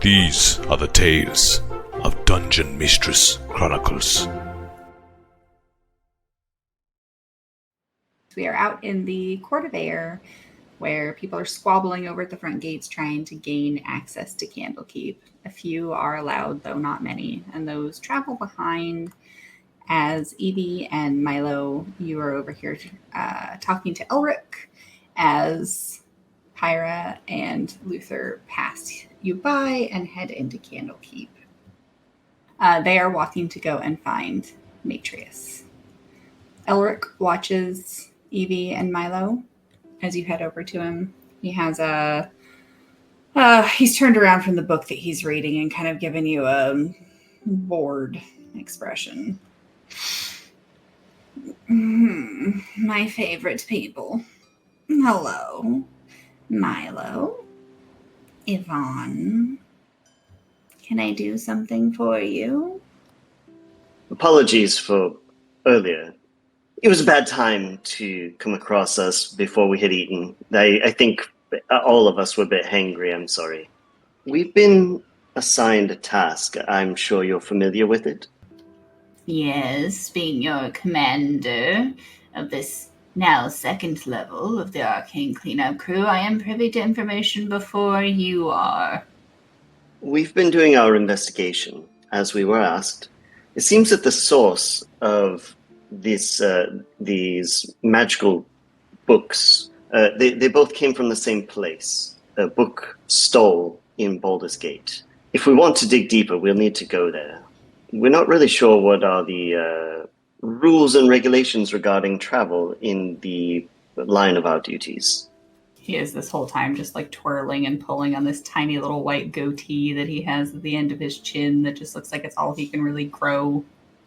These are the tales of Dungeon Mistress Chronicles. We are out in the Court of Air, where people are squabbling over at the front gates trying to gain access to Candlekeep. A few are allowed, though not many, and those travel behind. As Yvie and Milo, you are over here talking to Elric, as Pyra and Luther pass you by and head into Candlekeep. They are walking to go and find Matrius. Elric watches Yvie and Milo as you head over to him. He has he's turned around from the book that he's reading and kind of given you a bored expression. My favorite people. Hello, Milo. Yvonne. Can I do something for you? Apologies for earlier. It was a bad time to come across us before we had eaten. I think all of us were a bit hangry, I'm sorry. We've been assigned a task. I'm sure you're familiar with it. Yes, being your commander of this now second level of the Arcane cleanup crew, I am privy to information before you are. We've been doing our investigation, as we were asked. It seems that the source of these magical books, they both came from the same place, a book stole in Baldur's Gate. If we want to dig deeper, we'll need to go there. We're not really sure what are the rules and regulations regarding travel in the line of our duties. He is this whole time just like twirling and pulling on this tiny little white goatee that he has at the end of his chin that just looks like it's all he can really grow.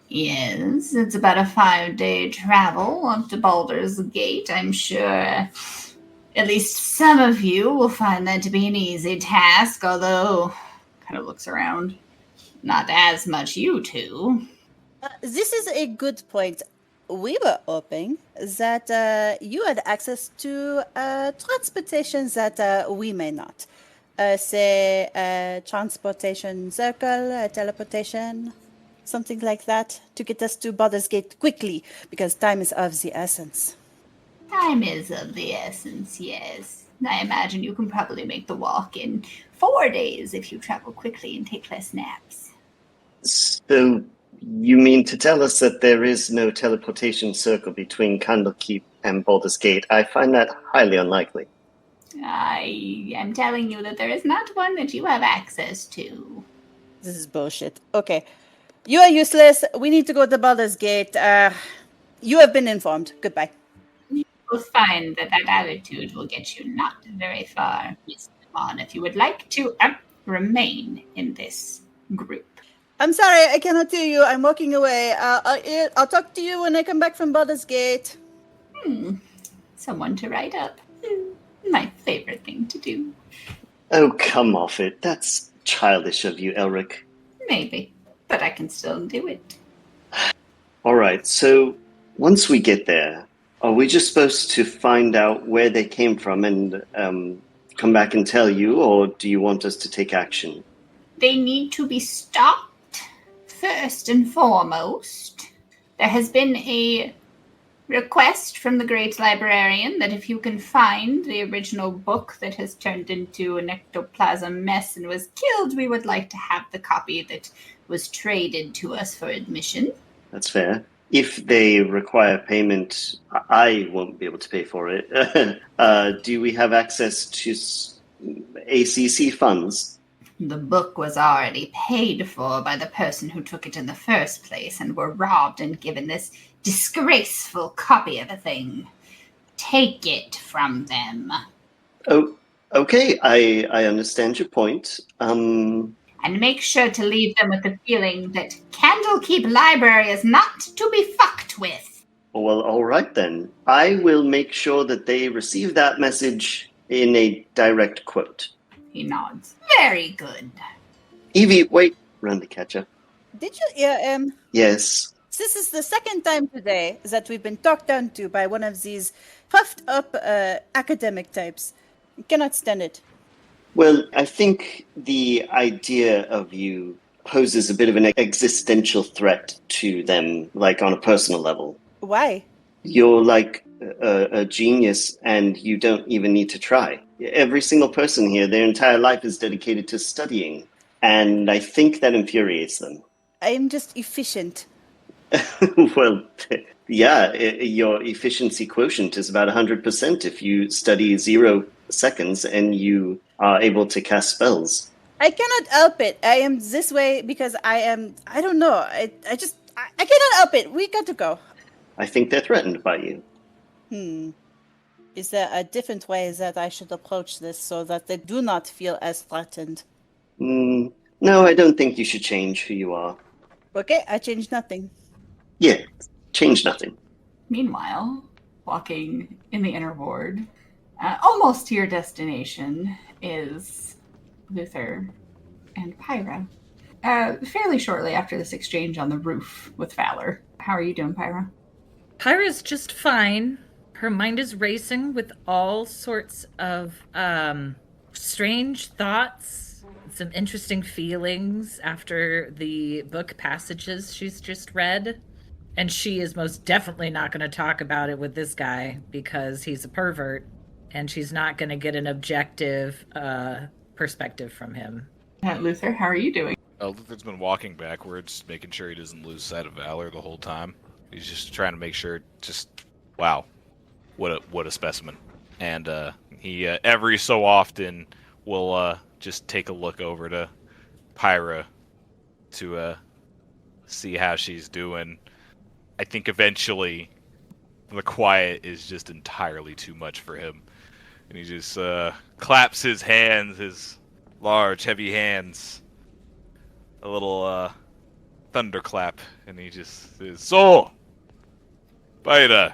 Yes, it's about a 5-day travel up to Baldur's Gate. I'm sure at least some of you will find that to be an easy task, although kind of looks around. Not as much you two. This is a good point. We were hoping that you had access to transportation that we may not. Say a transportation circle, a teleportation, something like that, to get us to Baldur's Gate quickly, because time is of the essence. Time is of the essence, yes. I imagine you can probably make the walk in 4 days if you travel quickly and take less naps. So you mean to tell us that there is no teleportation circle between Candlekeep and Baldur's Gate? I find that highly unlikely. I am telling you that there is not one that you have access to. This is bullshit. Okay. You are useless. We need to go to Baldur's Gate. You have been informed. Goodbye. You will find that attitude will get you not very far, Miss Yvonne, if you would like to remain in this group. I'm sorry, I cannot hear you. I'm walking away. I'll talk to you when I come back from Baldur's Gate. Someone to write up. My favorite thing to do. Oh, come off it. That's childish of you, Elric. Maybe, but I can still do it. All right, so once we get there, are we just supposed to find out where they came from and come back and tell you, or do you want us to take action? They need to be stopped. First and foremost, there has been a request from the Great Librarian that if you can find the original book that has turned into an ectoplasm mess and was killed, we would like to have the copy that was traded to us for admission. That's fair. If they require payment, I won't be able to pay for it. Do we have access to ACC funds? The book was already paid for by the person who took it in the first place and were robbed and given this disgraceful copy of the thing. Take it from them. Oh, okay. I understand your point. And make sure to leave them with the feeling that Candlekeep Library is not to be fucked with. Well, all right then. I will make sure that they receive that message in a direct quote. He nods. Very good. Yvie, wait. Run to catch up. Did you hear him? Yes. This is the second time today that we've been talked down to by one of these puffed up academic types. I cannot stand it. Well, I think the idea of you poses a bit of an existential threat to them, like on a personal level. Why? You're like a genius and you don't even need to try. Every single person here, their entire life is dedicated to studying. And I think that infuriates them. I am just efficient. Well, yeah, your efficiency quotient is about 100% if you study 0 seconds and you are able to cast spells. I cannot help it. I am this way because I don't know. I cannot help it. We got to go. I think they're threatened by you. Is there a different way that I should approach this so that they do not feel as threatened? No, I don't think you should change who you are. Okay, I changed nothing. Yeah, change nothing. Meanwhile, walking in the inner ward, almost to your destination, is Luther and Pyra. Fairly shortly after this exchange on the roof with Valor. How are you doing, Pyra? Pyra's just fine. Her mind is racing with all sorts of strange thoughts, some interesting feelings after the book passages she's just read. And she is most definitely not going to talk about it with this guy because he's a pervert, and she's not going to get an objective perspective from him. Luther, how are you doing? Luther's been walking backwards, making sure he doesn't lose sight of Valor the whole time. He's just trying to make sure, wow, what a specimen. And he every so often will just take a look over to Pyra to see how she's doing. I think eventually the quiet is just entirely too much for him. And he just claps his hands, his large, heavy hands, a little thunderclap, and he just says, "So, Pyra,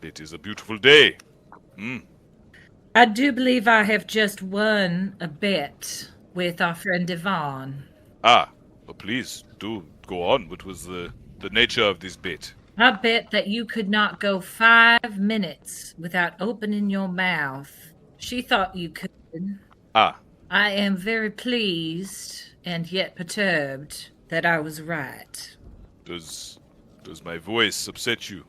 it is a beautiful day. I do believe I have just won a bet with our friend Yvonne. Well, please, do go on. What was the nature of this bet? I bet that you could not go 5 minutes without opening your mouth. She thought you could. I am very pleased and yet perturbed that I was right. Does my voice upset you?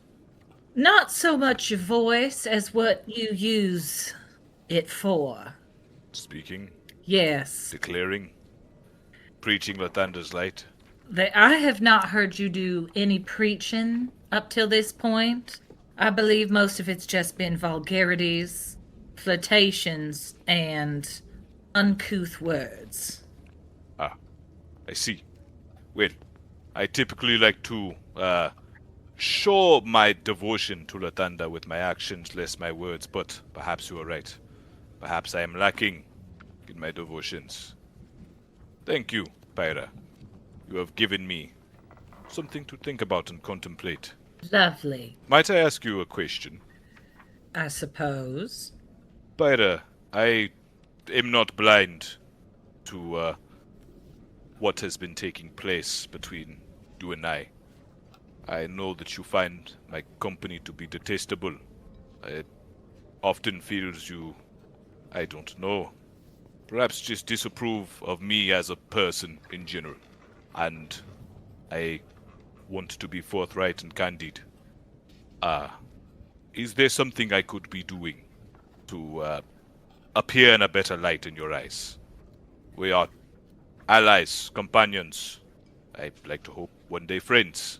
Not so much your voice as what you use it for. Speaking? Yes. Declaring? Preaching Lathander's light? I have not heard you do any preaching up till this point. I believe most of it's just been vulgarities, flirtations, and uncouth words. I see. Well, I typically like to show my devotion to Lathander with my actions, less my words, but perhaps you are right. Perhaps I am lacking in my devotions. Thank you, Pyra. You have given me something to think about and contemplate. Lovely. Might I ask you a question? I suppose. Pyra, I am not blind to what has been taking place between you and I. I know that you find my company to be detestable. It often feels you, I don't know, perhaps just disapprove of me as a person in general. And I want to be forthright and candid. Is there something I could be doing to appear in a better light in your eyes? We are allies, companions. I like to hope one day friends.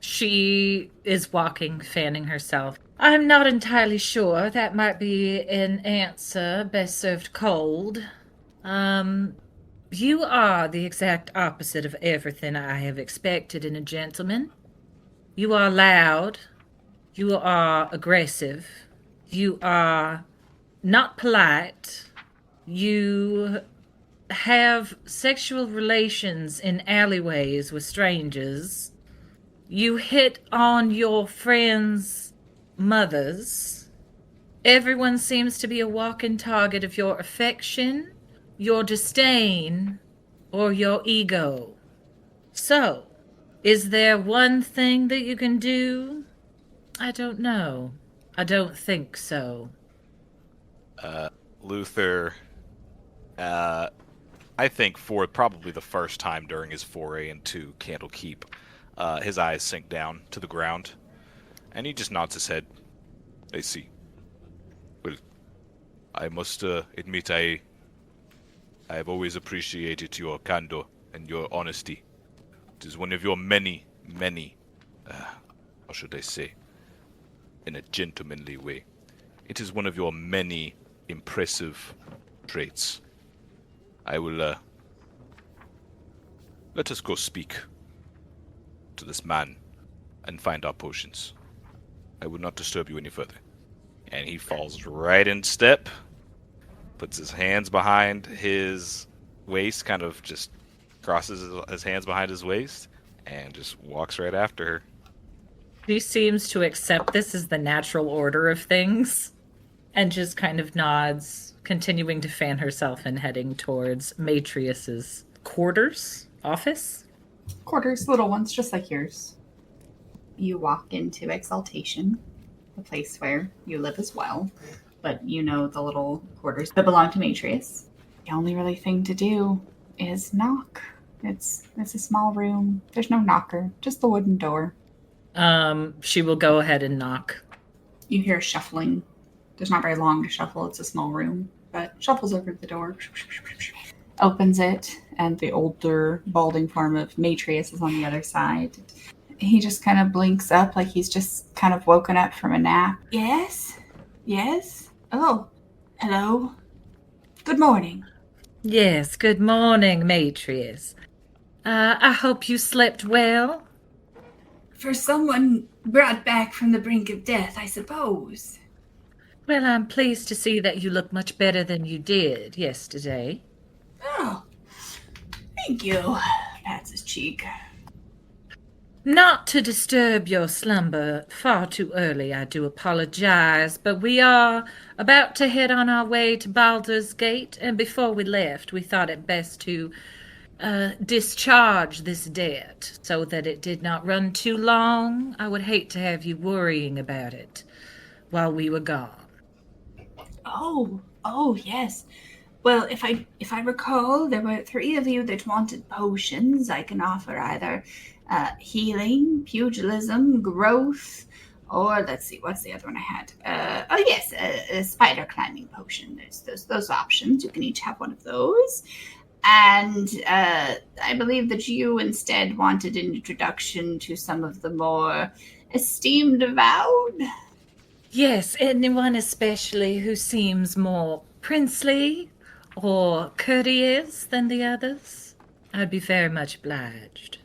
She is walking, fanning herself. I'm not entirely sure. That might be an answer best served cold. You are the exact opposite of everything I have expected in a gentleman. You are loud. You are aggressive. You are not polite. You have sexual relations in alleyways with strangers. You hit on your friends' mothers. Everyone seems to be a walking target of your affection, your disdain, or your ego. So, is there one thing that you can do? I don't know. I don't think so. Luther, I think for probably the first time during his foray into Candlekeep, his eyes sink down to the ground, and he just nods his head. I see. Well, I must admit I have always appreciated your candor and your honesty. It is one of your many, how should I say, in a gentlemanly way. It is one of your many impressive traits. I will, let us go speak to this man and find our potions. I will not disturb you any further. And he falls right in step, puts his hands behind his waist, kind of just crosses his hands behind his waist, and just walks right after her. She seems to accept this as the natural order of things and just kind of nods, continuing to fan herself and heading towards Matrius's office. Quarters, little ones, just like yours. You walk into Exaltation, the place where you live as well, but you know the little quarters that belong to Matrius. The only really thing to do is knock. It's a small room. There's no knocker, just the wooden door. She will go ahead and knock. You hear shuffling. There's not very long to shuffle. It's a small room, but shuffles over the door. Opens it, and the older, balding form of Matrius is on the other side. He just kind of blinks up like he's just kind of woken up from a nap. Yes? Yes? Oh, hello. Good morning. Yes, good morning, Matrius. I hope you slept well. For someone brought back from the brink of death, I suppose. Well, I'm pleased to see that you look much better than you did yesterday. Oh, thank you. Pats his cheek. Not to disturb your slumber far too early, I do apologize, but we are about to head on our way to Baldur's Gate, and before we left, we thought it best to discharge this debt so that it did not run too long. I would hate to have you worrying about it while we were gone. Oh, yes. Well, if I recall, there were 3 of you that wanted potions. I can offer either healing, pugilism, growth, or let's see, what's the other one I had? A spider climbing potion. There's those options. You can each have one of those. And I believe that you instead wanted an introduction to some of the more esteemed avowed. Yes, anyone especially who seems more princely or courteous than the others, I'd be very much obliged.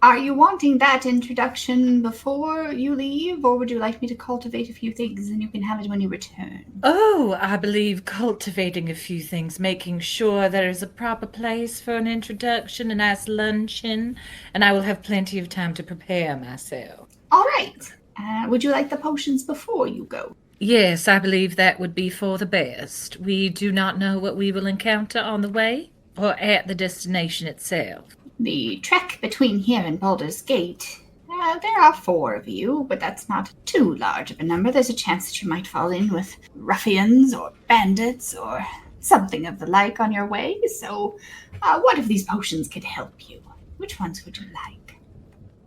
Are you wanting that introduction before you leave, or would you like me to cultivate a few things and you can have it when you return? Oh, I believe cultivating a few things, making sure there is a proper place for an introduction, a nice luncheon, and I will have plenty of time to prepare myself. All right. Would you like the potions before you go? Yes, I believe that would be for the best. We do not know what we will encounter on the way or at the destination itself. The trek between here and Baldur's Gate, there are 4 of you, but that's not too large of a number. There's a chance that you might fall in with ruffians or bandits or something of the like on your way. So what if these potions could help you? Which ones would you like?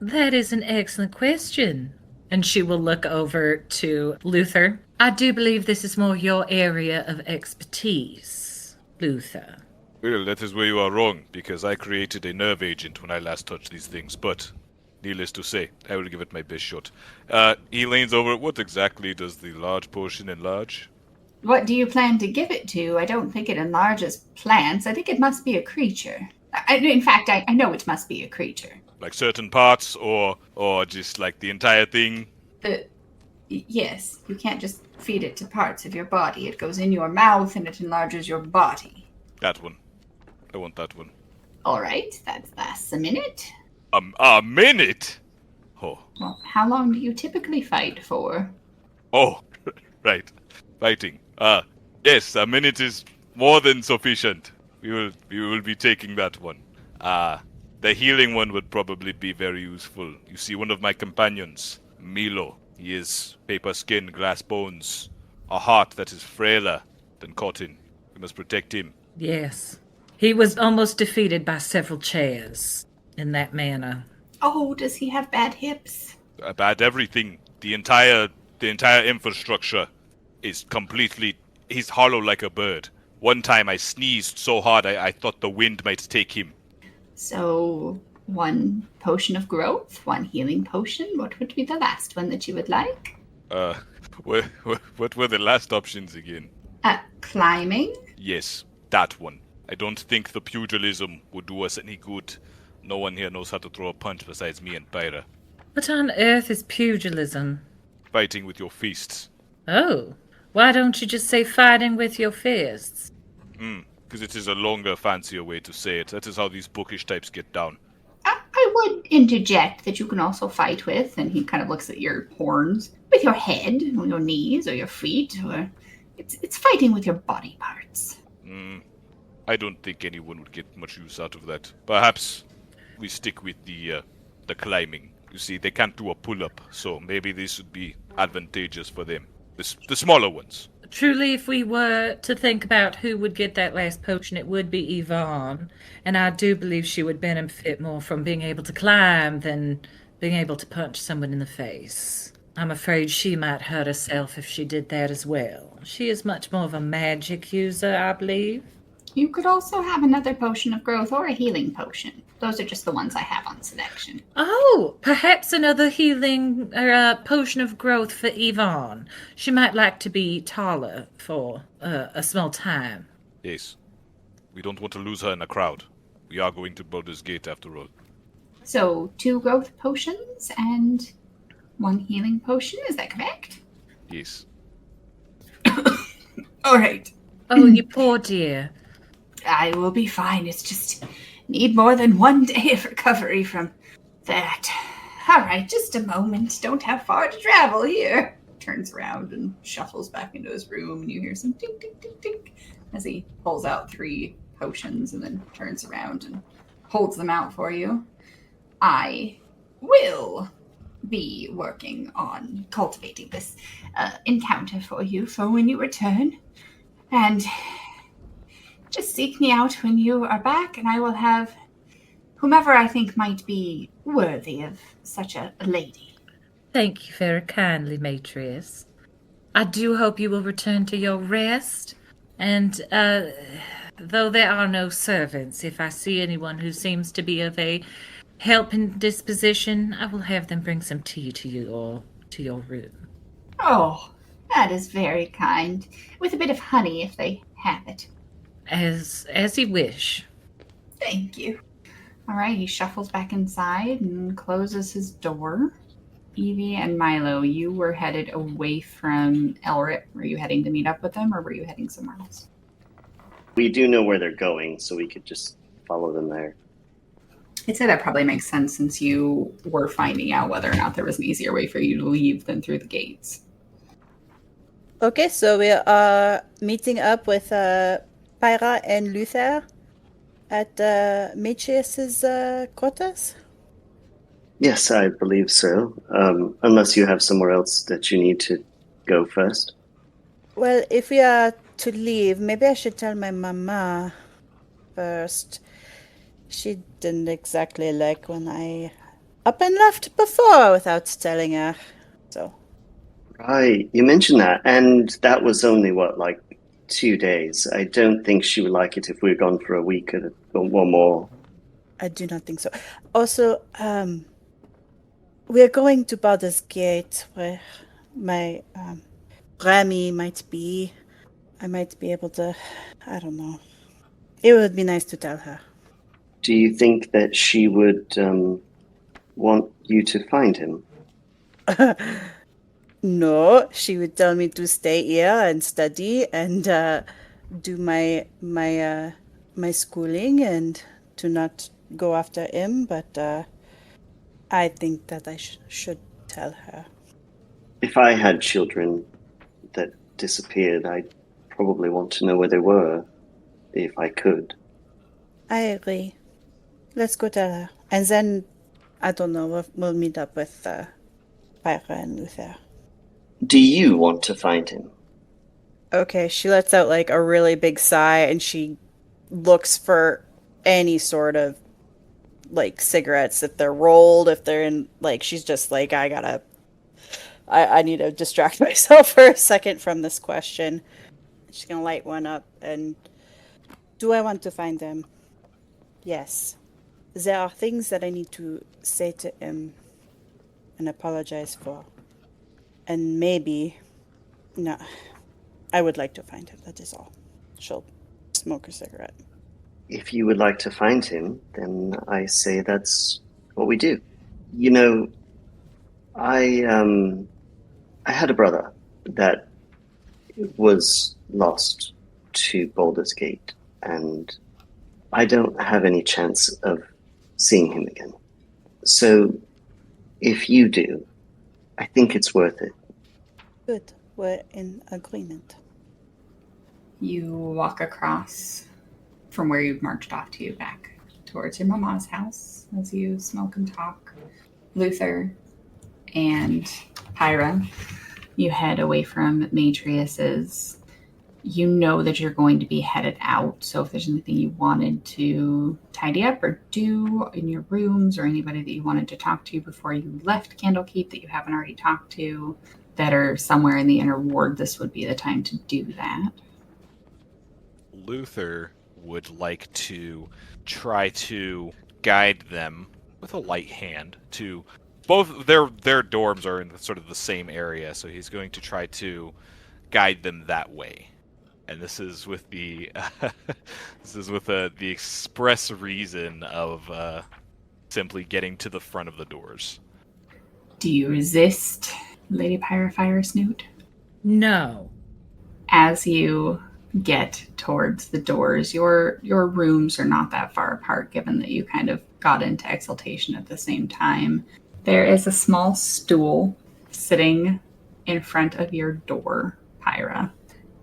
That is an excellent question. And she will look over to Luther. I do believe this is more your area of expertise, Luther. Well, that is where you are wrong, because I created a nerve agent when I last touched these things, but needless to say, I will give it my best shot. He leans over. What exactly does the large potion enlarge? What do you plan to give it to? I don't think it enlarges plants. I think it must be a creature. In fact, I know it must be a creature. Like certain parts, or just like the entire thing? Yes, you can't just feed it to parts of your body. It goes in your mouth and it enlarges your body. That one. I want that one. All right, that lasts a minute. A minute? Oh. Well, how long do you typically fight for? Oh, right. Fighting. Yes, a minute is more than sufficient. We will be taking that one. The healing one would probably be very useful. You see, one of my companions, Milo, he is paper skin, glass bones, a heart that is frailer than Cotton. We must protect him. Yes. He was almost defeated by several chairs in that manner. Oh, does he have bad hips? About everything. The entire infrastructure is completely... He's hollow like a bird. One time I sneezed so hard I thought the wind might take him. So, one potion of growth, one healing potion. What would be the last one that you would like? What were the last options again? Climbing. Yes, that one. I don't think the pugilism would do us any good. No one here knows how to throw a punch besides me and Pyra. What on earth is pugilism? Fighting with your fists. Oh, why don't you just say fighting with your fists? Because it is a longer, fancier way to say it. That is how these bookish types get down. I would interject that you can also fight with, and he kind of looks at your horns, with your head, or your knees, or your feet, or it's fighting with your body parts. I don't think anyone would get much use out of that. Perhaps we stick with the climbing. You see, they can't do a pull-up, so maybe this would be advantageous for them. The smaller ones. Truly, if we were to think about who would get that last potion, it would be Yvonne. And I do believe she would benefit more from being able to climb than being able to punch someone in the face. I'm afraid she might hurt herself if she did that as well. She is much more of a magic user, I believe. You could also have another potion of growth or a healing potion. Those are just the ones I have on selection. Oh, perhaps another healing potion of growth for Yvonne. She might like to be taller for a small time. Yes. We don't want to lose her in a crowd. We are going to Baldur's Gate after all. So, 2 growth potions and 1 healing potion, is that correct? Yes. All right. Oh, you poor dear. I will be fine. It's just need more than 1 day of recovery from that. All right, just a moment. Don't have far to travel here. Turns around and shuffles back into his room, and you hear some tink, tink, tink, tink as he pulls out 3 potions and then turns around and holds them out for you. I will be working on cultivating this encounter for you for when you return. And just seek me out when you are back, and I will have whomever I think might be worthy of such a lady. Thank you very kindly, Matrius. I do hope you will return to your rest. And though there are no servants, if I see anyone who seems to be of a helping disposition, I will have them bring some tea to you or to your room. Oh, that is very kind. With a bit of honey, if they have it. As you wish. Thank you. All right, he shuffles back inside and closes his door. Yvie and Milo, you were headed away from Elrit. Were you heading to meet up with them, or were you heading somewhere else? We do know where they're going, so we could just follow them there. I'd say that probably makes sense since you were finding out whether or not there was an easier way for you to leave than through the gates. Okay, so we are meeting up with Pyra and Luther at Machias's quarters. Yes, I believe so. Unless you have somewhere else that you need to go first. Well, if we are to leave, maybe I should tell my mama first. She didn't exactly like when I up and left before without telling her. So. Right, you mentioned that, and that was only, 2 days. I don't think she would like it if we were gone for a week or more. I do not think so. Also, we're going to Baldur's Gate, where my Rami might be. I might be able to, I don't know. It would be nice to tell her. Do you think that she would want you to find him? No, she would tell me to stay here and study and do my schooling and to not go after him. But I think that I should tell her. If I had children that disappeared, I'd probably want to know where they were, if I could. I agree. Let's go tell her, and then I don't know. We'll meet up with Pyra and Luther. Do you want to find him? Okay, she lets out like a really big sigh and she looks for any sort of like cigarettes, if they're rolled, if they're in, like, she's just like, I need to distract myself for a second from this question. She's gonna light one up and do I want to find them? Yes. There are things that I need to say to him and apologize for. And maybe, no, I would like to find him, that is all. She'll smoke a cigarette. If you would like to find him, then I say that's what we do. You know, I had a brother that was lost to Baldur's Gate, and I don't have any chance of seeing him again. So, if you do, I think it's worth it. Good, we're in agreement. You walk across from where you've marched off to back towards your mama's house as you smoke and talk. Luther and Pyra, you head away from Matrius's. You know that you're going to be headed out, so if there's anything you wanted to tidy up or do in your rooms, or anybody that you wanted to talk to before you left Candlekeep that you haven't already talked to that are somewhere in the inner ward, this would be the time to do that. Luther would like to try to guide them with a light hand to both their dorms are in sort of the same area, so he's going to try to guide them that way. And this is with the the express reason of simply getting to the front of the doors. Do you resist, Lady Pyra Fire Snoot? No. As you get towards the doors, your rooms are not that far apart, given that you kind of got into exaltation at the same time. There is a small stool sitting in front of your door, Pyra,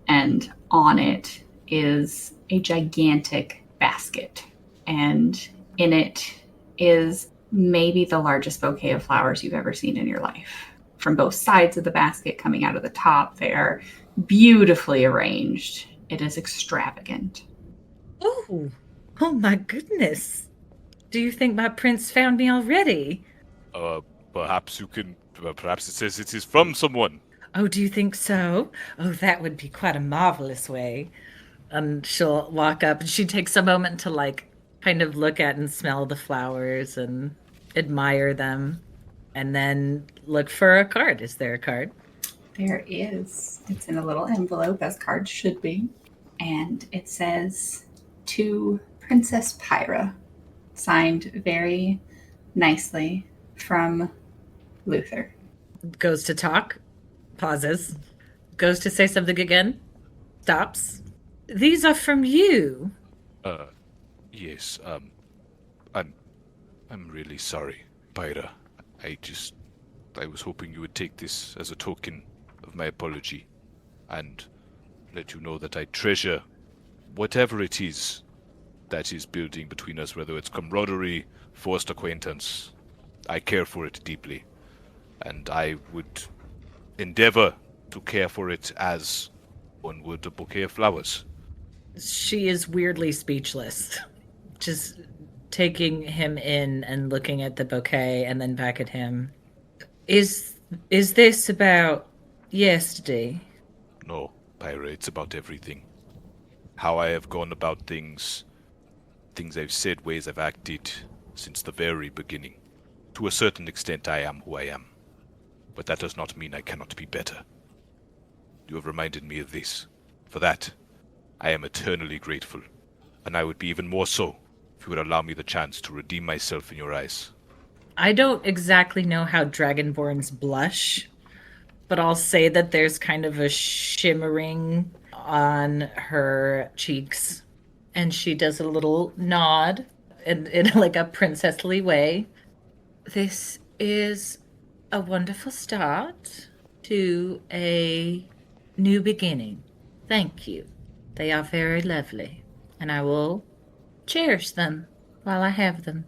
and on it is a gigantic basket, and in it is maybe the largest bouquet of flowers you've ever seen in your life. From both sides of the basket, coming out of the top, they are beautifully arranged. It is extravagant. Oh, oh my goodness. Do you think my prince found me already? Perhaps you can. Perhaps it says it is from someone. Oh, do you think so? Oh, that would be quite a marvelous way. And she'll walk up and she takes a moment to like kind of look at and smell the flowers and admire them. And then look for a card. Is there a card? There is. It's in a little envelope, as cards should be. And it says, to Princess Pyra, signed very nicely from Luther. Goes to talk, pauses, goes to say something again, stops. These are from you. Yes, I'm really sorry, Pyra. I was hoping you would take this as a token of my apology and let you know that I treasure whatever it is that is building between us, whether it's camaraderie, forced acquaintance. I care for it deeply, and I would endeavor to care for it as one would a bouquet of flowers. She is weirdly speechless, just taking him in and looking at the bouquet and then back at him. Is this about yesterday? No, Pyra, it's about everything. How I have gone about things I've said, ways I've acted since the very beginning. To a certain extent, I am who I am. But that does not mean I cannot be better. You have reminded me of this. For that, I am eternally grateful. And I would be even more so if you would allow me the chance to redeem myself in your eyes. I don't exactly know how Dragonborns blush, but I'll say that there's kind of a shimmering on her cheeks. And she does a little nod in like a princessly way. This is a wonderful start to a new beginning. Thank you. They are very lovely, and I will cherish them while I have them.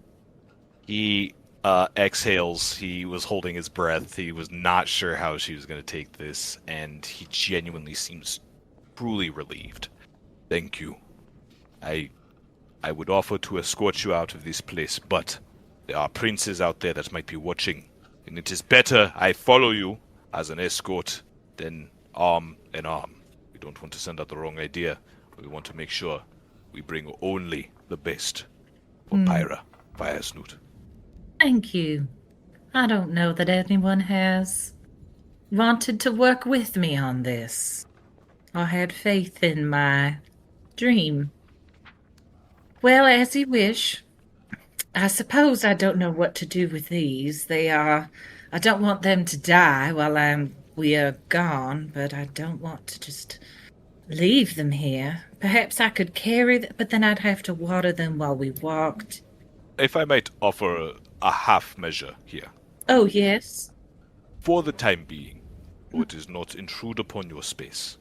He exhales. He was holding his breath. He was not sure how she was going to take this, and he genuinely seems truly relieved. Thank you. I would offer to escort you out of this place, but there are princes out there that might be watching, and it is better I follow you as an escort than arm in arm. We don't want to send out the wrong idea. We want to make sure we bring only the best for Pyra via Snoot. Thank you. I don't know that anyone has wanted to work with me on this, or had faith in my dream. Well, as you wish. I suppose I don't know what to do with these. I don't want them to die while we are gone, but I don't want to just leave them here. Perhaps I could carry them, but then I'd have to water them while we walked. If I might offer a half measure here. Oh, yes? For the time being, so it does not intrude upon your space.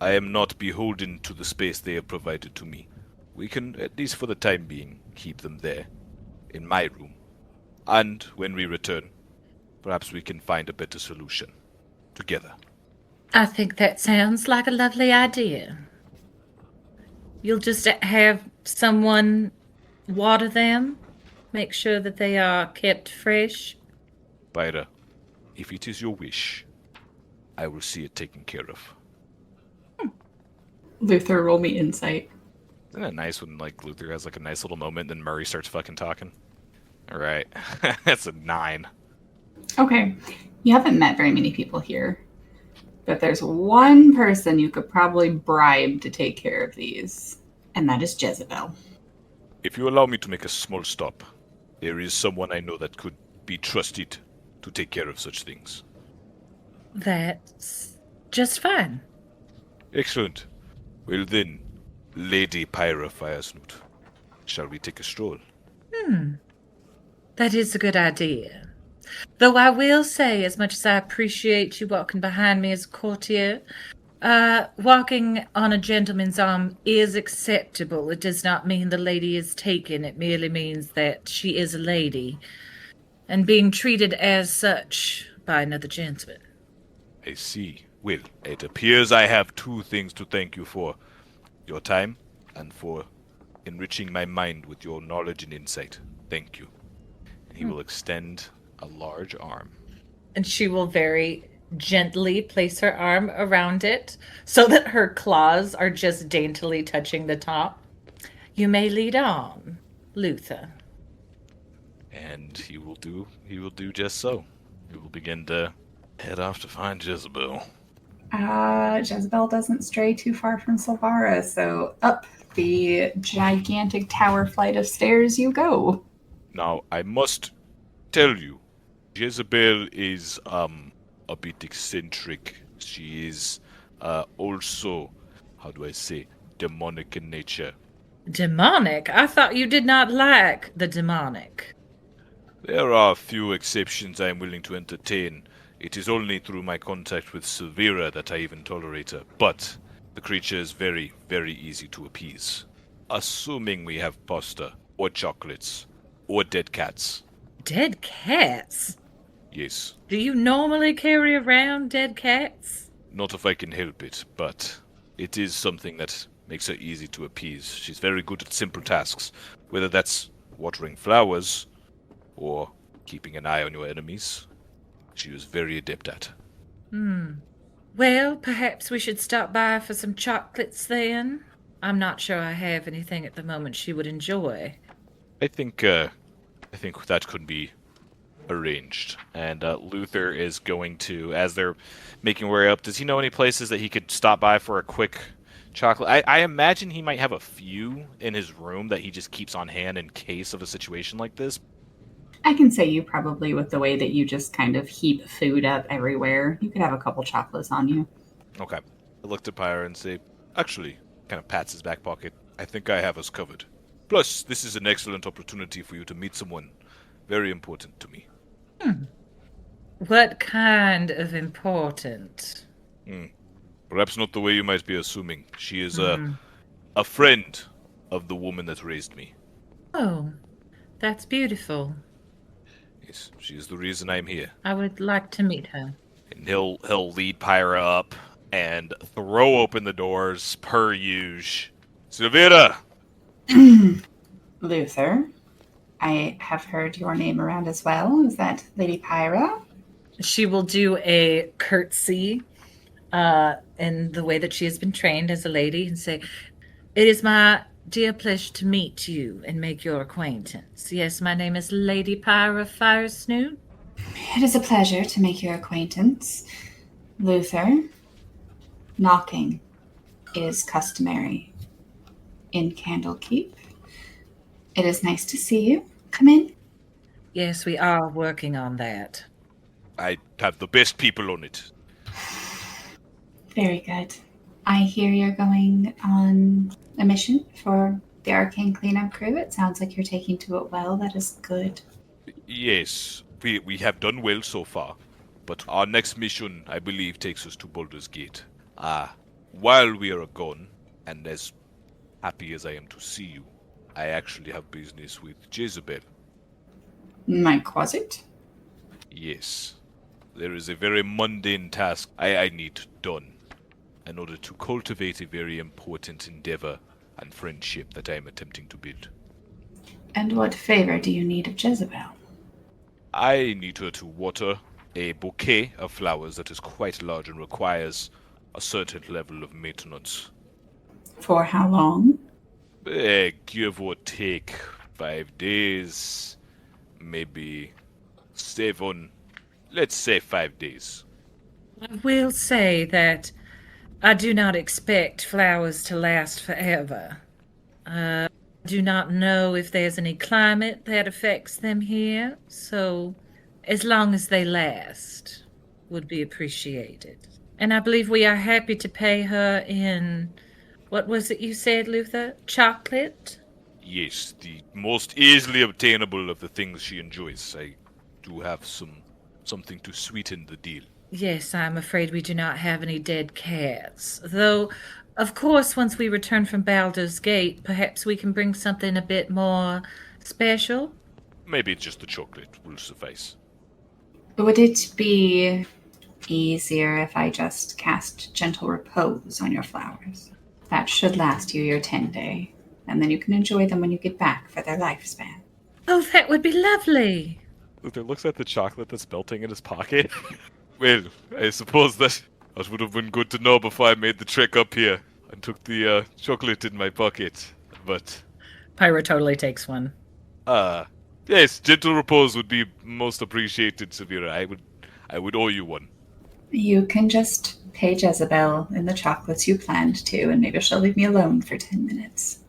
I am not beholden to the space they have provided to me. We can, at least for the time being, keep them there, in my room. And when we return, perhaps we can find a better solution, together. I think that sounds like a lovely idea. You'll just have someone water them, make sure that they are kept fresh. Pyra, if it is your wish, I will see it taken care of. Luther, roll me insight. Isn't it nice when Luther has a nice little moment, and then Murray starts fucking talking? All right, that's a 9. Okay, you haven't met very many people here, but there's one person you could probably bribe to take care of these, and that is Jezebel. If you allow me to make a small stop, there is someone I know that could be trusted to take care of such things. That's just fine. Excellent. Well then, Lady Pyra Firesnoot, shall we take a stroll? That is a good idea. Though I will say, as much as I appreciate you walking behind me as a courtier, walking on a gentleman's arm is acceptable. It does not mean the lady is taken. It merely means that she is a lady and being treated as such by another gentleman. I see. Well, it appears I have 2 things to thank you for. Your time, and for enriching my mind with your knowledge and insight. Thank you. And he will extend a large arm. And she will very gently place her arm around it so that her claws are just daintily touching the top. You may lead on, Luther. And he will do just so. He will begin to head off to find Jezebel. Jezebel doesn't stray too far from Silvara, so up the gigantic tower flight of stairs you go. Now, I must tell you, Jezebel is a bit eccentric. She is also, how do I say, demonic in nature. Demonic? I thought you did not like the demonic. There are a few exceptions I am willing to entertain. It is only through my contact with Silvera that I even tolerate her, but the creature is very, very easy to appease. Assuming we have pasta, or chocolates, or dead cats. Dead cats? Yes. Do you normally carry around dead cats? Not if I can help it, but it is something that makes her easy to appease. She's very good at simple tasks, whether that's watering flowers, or keeping an eye on your enemies. She was very adept at. Well, perhaps we should stop by for some chocolates then. I'm not sure I have anything at the moment she would enjoy. I think that could be arranged. And Luther is going to, as they're making their way up, does he know any places that he could stop by for a quick chocolate? I imagine he might have a few in his room that he just keeps on hand in case of a situation like this. I can say you probably, with the way that you just kind of heap food up everywhere, you could have a couple chocolates on you. Okay. I looked at Pyra and say, actually, kind of pats his back pocket, I think I have us covered. Plus, this is an excellent opportunity for you to meet someone very important to me. What kind of important? Perhaps not the way you might be assuming. She is a friend of the woman that raised me. Oh, that's beautiful. Yes, she is the reason I'm here. I would like to meet her. And he'll lead Pyra up and throw open the doors per usual. Silvira! Luther, I have heard your name around as well. Is that Lady Pyra? She will do a curtsy in the way that she has been trained as a lady and say, "It is my dear pleasure to meet you and make your acquaintance. Yes, my name is Lady Pyra Firesnoot." It is a pleasure to make your acquaintance. Luther, knocking is customary in Candlekeep. It is nice to see you. Come in. Yes, we are working on that. I have the best people on it. Very good. I hear you're going on a mission for the Arcane cleanup crew. It sounds like you're taking to it well. That is good. Yes, we have done well so far. But our next mission, I believe, takes us to Baldur's Gate. While we are gone, and as happy as I am to see you, I actually have business with Jezebel. My closet? Yes. There is a very mundane task I need done in order to cultivate a very important endeavor and friendship that I am attempting to build. And what favor do you need of Jezebel? I need her to water a bouquet of flowers that is quite large and requires a certain level of maintenance. For how long? Give or take 5 days, maybe 7, let's say 5 days. I will say that I do not expect flowers to last forever. I do not know if there's any climate that affects them here, so as long as they last would be appreciated. And I believe we are happy to pay her in, what was it you said, Luther? Chocolate? Yes, the most easily obtainable of the things she enjoys. I do have something to sweeten the deal. Yes, I'm afraid we do not have any dead cats. Though, of course, once we return from Baldur's Gate, perhaps we can bring something a bit more special. Maybe just the chocolate will suffice. Would it be easier if I just cast Gentle Repose on your flowers? That should last you your 10-day, and then you can enjoy them when you get back for their lifespan. Oh, that would be lovely. Luther looks at the chocolate that's melting in his pocket. Well, I suppose that would have been good to know before I made the trek up here and took the chocolate in my pocket. But, Pyra totally takes one. yes, gentle repose would be most appreciated, Severa. I would owe you one. You can just pay Jezebel in the chocolates you planned to, and maybe she'll leave me alone for 10 minutes.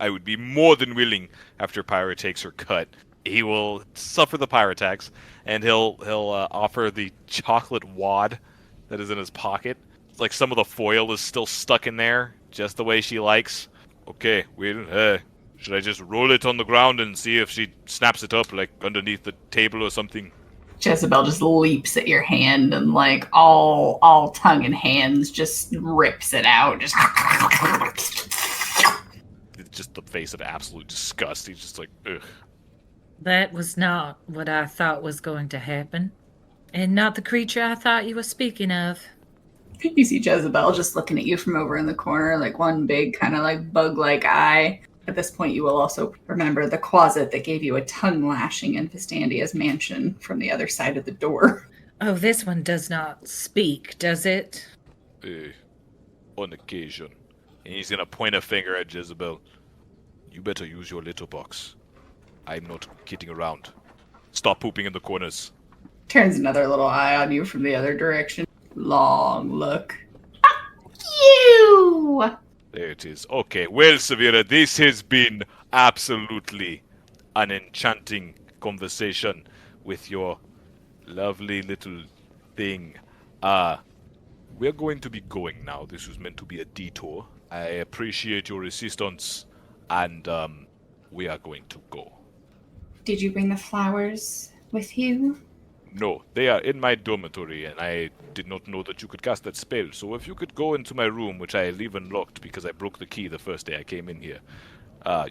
I would be more than willing after Pyra takes her cut. He will suffer the pyro tax, and he'll offer the chocolate wad that is in his pocket. It's like some of the foil is still stuck in there, just the way she likes. Okay, well, should I just roll it on the ground and see if she snaps it up, like, underneath the table or something? Jezebel just leaps at your hand and, like, all tongue and hands just rips it out. Just the face of absolute disgust. He's just like, ugh. That was not what I thought was going to happen. And not the creature I thought you were speaking of. You see Jezebel just looking at you from over in the corner, like one big kind of like bug-like eye. At this point, you will also remember the closet that gave you a tongue lashing in Festandia's mansion from the other side of the door. Oh, this one does not speak, does it? On occasion. And he's gonna point a finger at Jezebel. You better use your litter box. I'm not kidding around. Stop pooping in the corners. Turns another little eye on you from the other direction. Long look. You! There it is. Okay, well, Severa, this has been absolutely an enchanting conversation with your lovely little thing. We're going to be going now. This was meant to be a detour. I appreciate your assistance, and we are going to go. Did you bring the flowers with you? No, they are in my dormitory, and I did not know that you could cast that spell. So if you could go into my room, which I leave unlocked because I broke the key the first day I came in here,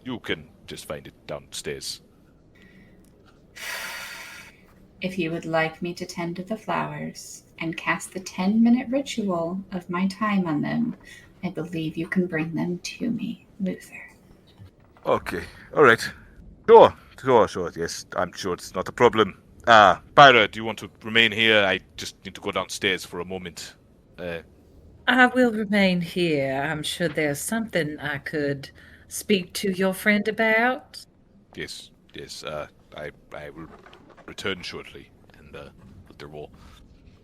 you can just find it downstairs. If you would like me to tend to the flowers and cast the 10-minute ritual of my time on them, I believe you can bring them to me, Luther. Okay, all right. Sure. Yes, I'm sure it's not a problem. Pyra, do you want to remain here? I just need to go downstairs for a moment. I will remain here. I'm sure there's something I could speak to your friend about. Yes. I will return shortly, and Luther will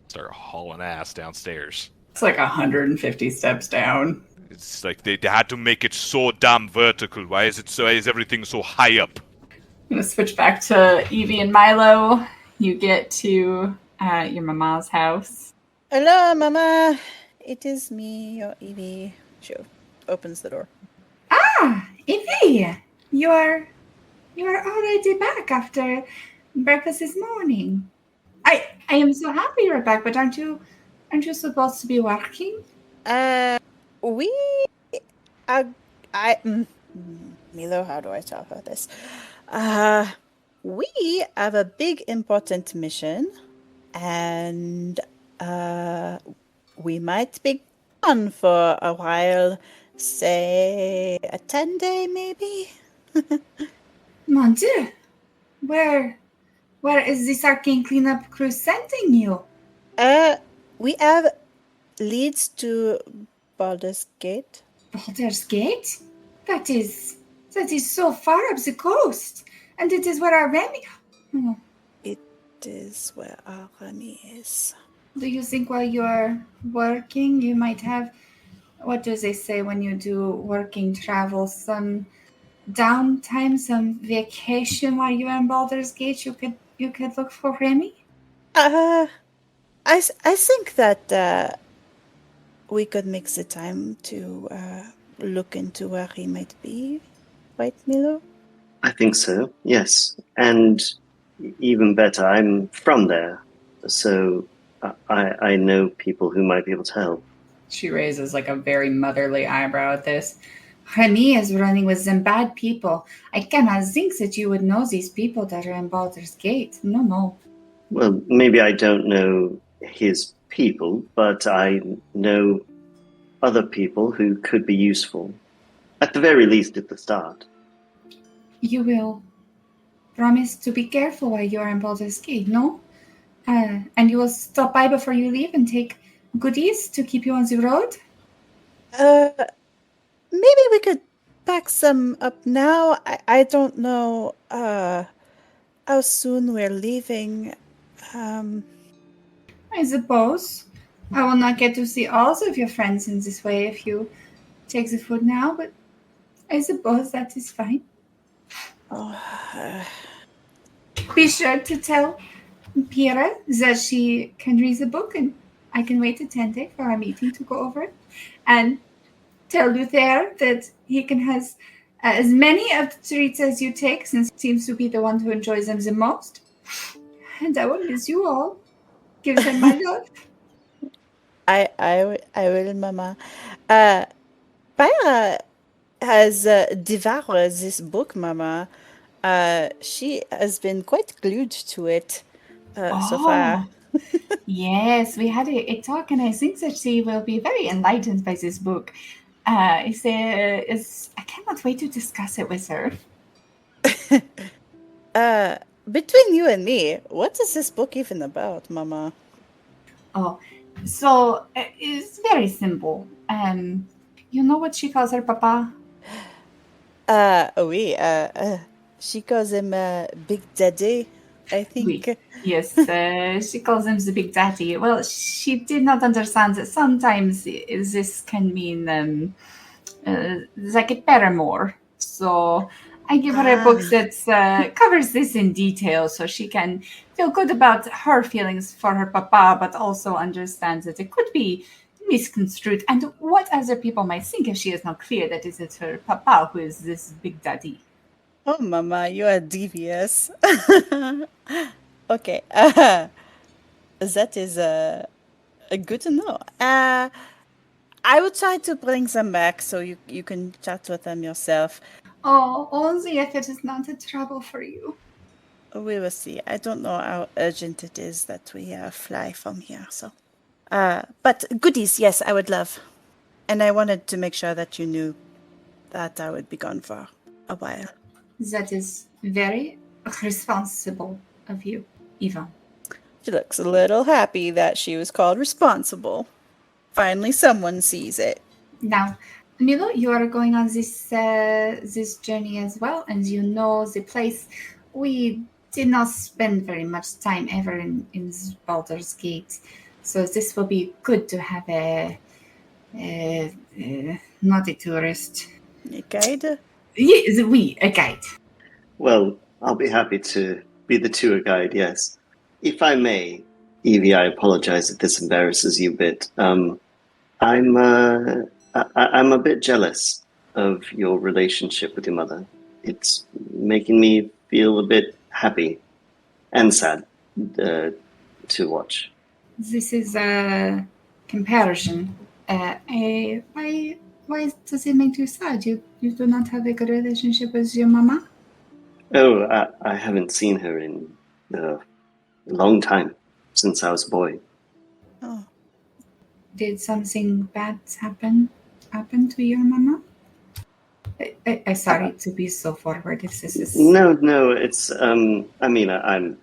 start hauling ass downstairs. It's like 150 steps down. It's like they had to make it so damn vertical. Why is everything so high up? I'm going to switch back to Yvie and Milo. You get to your mama's house. Hello, Mama. It is me, your Yvie. She opens the door. Ah, Yvie! You are already back after breakfast this morning. I am so happy you're back, but aren't you supposed to be working? We... Milo, how do I tell her this? We have a big, important mission, and we might be gone for a while. Say a 10-day, maybe? Mon Dieu! Where is this Arcane cleanup crew sending you? We have leads to Baldur's Gate. Baldur's Gate? That is so far up the coast. And it is where our Remy... Oh. It is where our Remy is. Do you think while you're working, you might have... What do they say when you do working travel? Some downtime, some vacation while you're in Baldur's Gate? You could look for Remy? I think that we could make the time to look into where he might be. Right, Milo? I think so, yes. And even better, I'm from there, so I know people who might be able to help. She raises like a very motherly eyebrow at this. Remy is running with some bad people. I cannot think that you would know these people that are in Baldur's Gate. No. Well, maybe I don't know his people, but I know other people who could be useful. At the very least, at the start. You will promise to be careful while you are in Baldur's Gate, no? And you will stop by before you leave and take goodies to keep you on the road? Maybe we could pack some up now. I don't know how soon we're leaving. I suppose. I will not get to see all of your friends in this way if you take the food now, but I suppose that is fine. Be sure to tell Pyra that she can read the book and I can wait a 10-day for our meeting to go over it. And tell Luther that he can have as many of the treats as you take, since he seems to be the one who enjoys them the most. And I will miss you all. Give them my love. I will, Mama. Pyra has devoured this book, Mama. She has been quite glued to it so far. Yes, we had a talk, and I think that she will be very enlightened by this book. I cannot wait to discuss it with her. Between you and me, what is this book even about, Mama? Oh, so it's very simple. You know what she calls her papa? Oui. She calls him Big Daddy, I think. Oui. Yes, she calls him the Big Daddy. Well, she did not understand that sometimes this can mean like a paramour. So I give her a book that covers this in detail so she can feel good about her feelings for her papa, but also understands that it could be misconstrued and what other people might think if she is not clear that it is her papa who is this Big Daddy. Oh, Mama, you are devious. Okay. That is good to know. I will try to bring them back so you can chat with them yourself. Oh, only if it is not a trouble for you. We will see. I don't know how urgent it is that we fly from here, so. But goodies, yes, I would love. And I wanted to make sure that you knew that I would be gone for a while. That is very responsible of you, Eva. She looks a little happy that she was called responsible. Finally, someone sees it. Now, Milo, you are going on this journey as well, and you know the place. We did not spend very much time ever in Baldur's Gate, so this will be good to have not a tourist. A guide? Yes, a guide. Well, I'll be happy to be the tour guide, yes. If I may, Yvie, I apologize if this embarrasses you a bit. I'm a bit jealous of your relationship with your mother. It's making me feel a bit happy and sad to watch. This is a comparison. Why does it make you sad? You do not have a good relationship with your mama? Oh, I haven't seen her in a long time, since I was a boy. Oh. Did something bad happen to your mama? I sorry to be so forward if this is... No, it's, I mean, I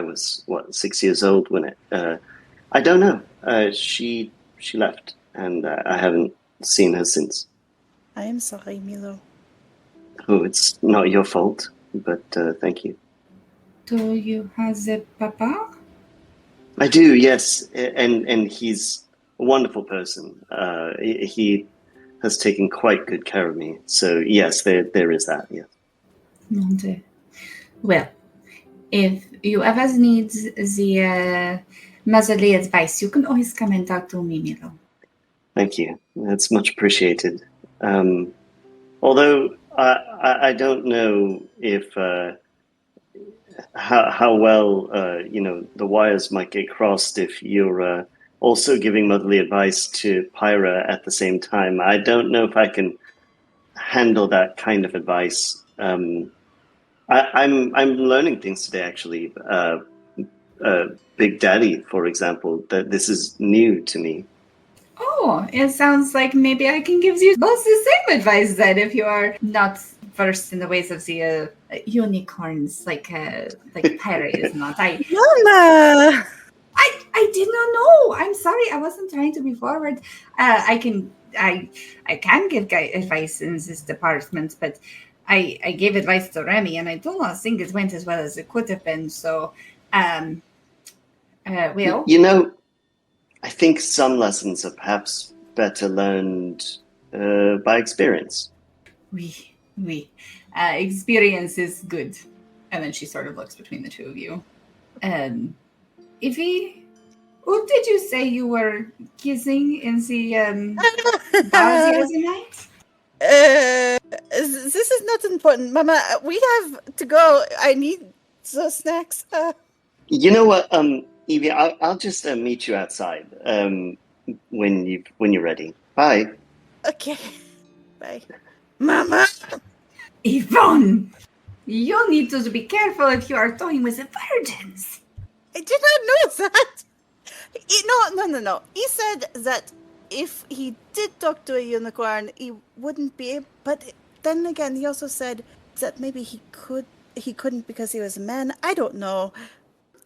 was, 6 years old when it, I don't know. She left, and I haven't seen her since. I am sorry, Milo. Oh, it's not your fault, but thank you. Do you have a papa? I do, yes, and he's a wonderful person. He has taken quite good care of me. So yes, there is that. Yes. Well, if you ever need the motherly advice, you can always come and talk to me, Milo. Thank you. That's much appreciated. Although I don't know if how well the wires might get crossed if you're also giving motherly advice to Pyra at the same time. I don't know if I can handle that kind of advice. I'm learning things today, actually. Big Daddy, for example, that this is new to me. Oh, it sounds like maybe I can give you both the same advice then if you are not versed in the ways of the unicorns like Pyra is not. Mama! I did not know. I'm sorry. I wasn't trying to be forward. I can give advice in this department, but I gave advice to Remy, and I do not think it went as well as it could have been. So, well, I think some lessons are perhaps better learned by experience. Experience is good. And then she sort of looks between the two of you. Yvie, who did you say you were kissing in the bar the other night? This is not important, Mama. We have to go. I need the snacks. You know what, Yvie, I'll just meet you outside when you're ready. Bye. Okay. Bye. Mama! Yvonne, you need to be careful if you are toying with the virgins. I did not know that. No. He said that if he did talk to a unicorn, he wouldn't be. But then again, he also said that maybe he couldn't because he was a man. I don't know,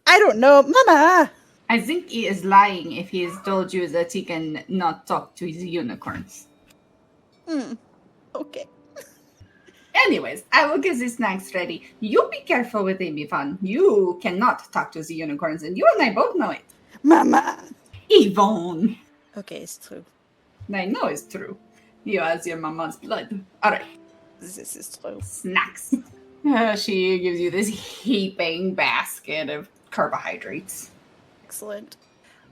Mama. I think he is lying if he has told you that he can not talk to the unicorns. Okay. Anyways, I will get the snacks ready. You be careful with Amy Fun. You cannot talk to the unicorns, and you and I both know it. Mama. Yvonne. Okay, it's true. I know it's true. You has your mama's blood. All right. This is true. Snacks. She gives you this heaping basket of carbohydrates. Excellent.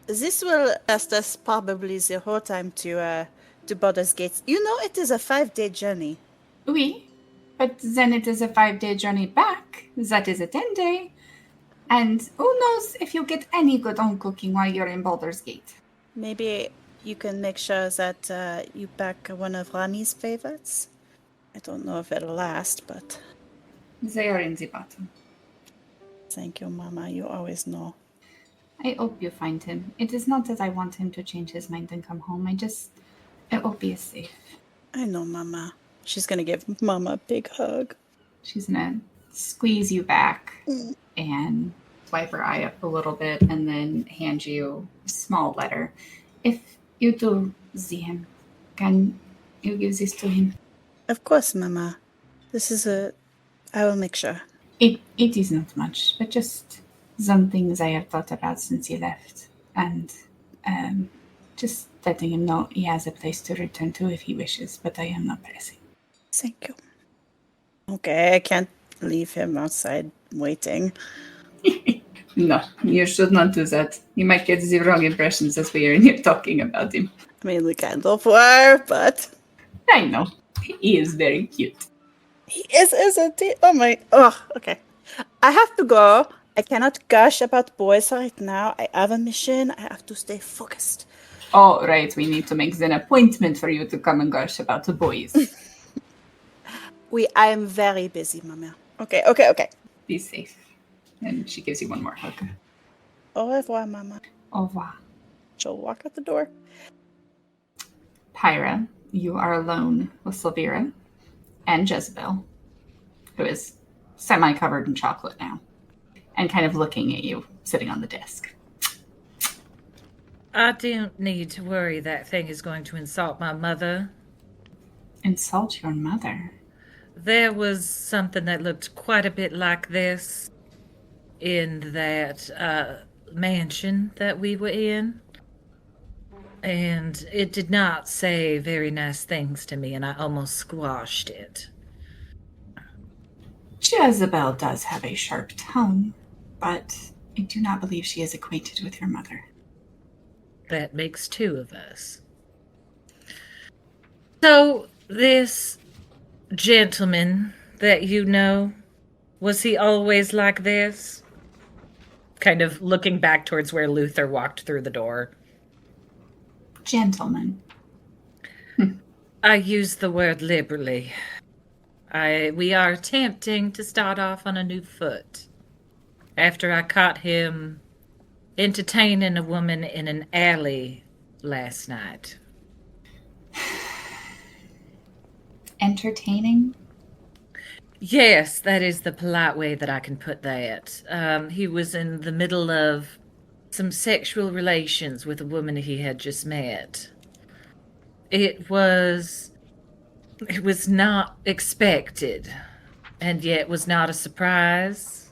This will last us probably the whole time to Baldur's Gate. You know, it is a 5-day journey. Oui, but then it is a 5-day journey back. That is a 10-day. And who knows if you get any good on cooking while you're in Baldur's Gate. Maybe you can make sure that you pack one of Rami's favorites. I don't know if it'll last, but... They are in the bottom. Thank you, Mama. You always know. I hope you find him. It is not that I want him to change his mind and come home. I hope he is safe. I know, Mama. She's gonna give Mama a big hug. She's gonna squeeze you back Mm. and swipe her eye up a little bit and then hand you a small letter. If you do see him, can you give this to him? Of course, Mama. I will make sure. It is not much, but just some things I have thought about since he left. And just letting him know he has a place to return to if he wishes, but I am not pressing. Thank you. Okay, I can't leave him outside waiting. No, you should not do that. You might get the wrong impressions as we are in here talking about him. I mean, we kind of were, but I know. He is very cute. he is, isn't he? Okay. I have to go. I cannot gush about boys right now. I have a mission. I have to stay focused. Oh, right. We need to make an appointment for you to come and gush about the boys. I am very busy, Mama. Okay. Be safe. And she gives you one more hug. Au revoir, Mama. Au revoir. She'll walk out the door. Pyra, you are alone with Silvira and Jezebel, who is semi-covered in chocolate now, and kind of looking at you, sitting on the desk. I don't need to worry that thing is going to insult my mother. Insult your mother? There was something that looked quite a bit like this in that mansion that we were in. And it did not say very nice things to me, and I almost squashed it. Jezebel does have a sharp tongue, but I do not believe she is acquainted with your mother. That makes two of us. So, this gentleman that you know, was he always like this? Kind of looking back towards where Luther walked through the door. Gentleman. I use the word liberally. We are attempting to start off on a new foot. After I caught him entertaining a woman in an alley last night. Entertaining? Yes, that is the polite way that I can put that. He was in the middle of some sexual relations with a woman he had just met. It was not expected, and yet was not a surprise.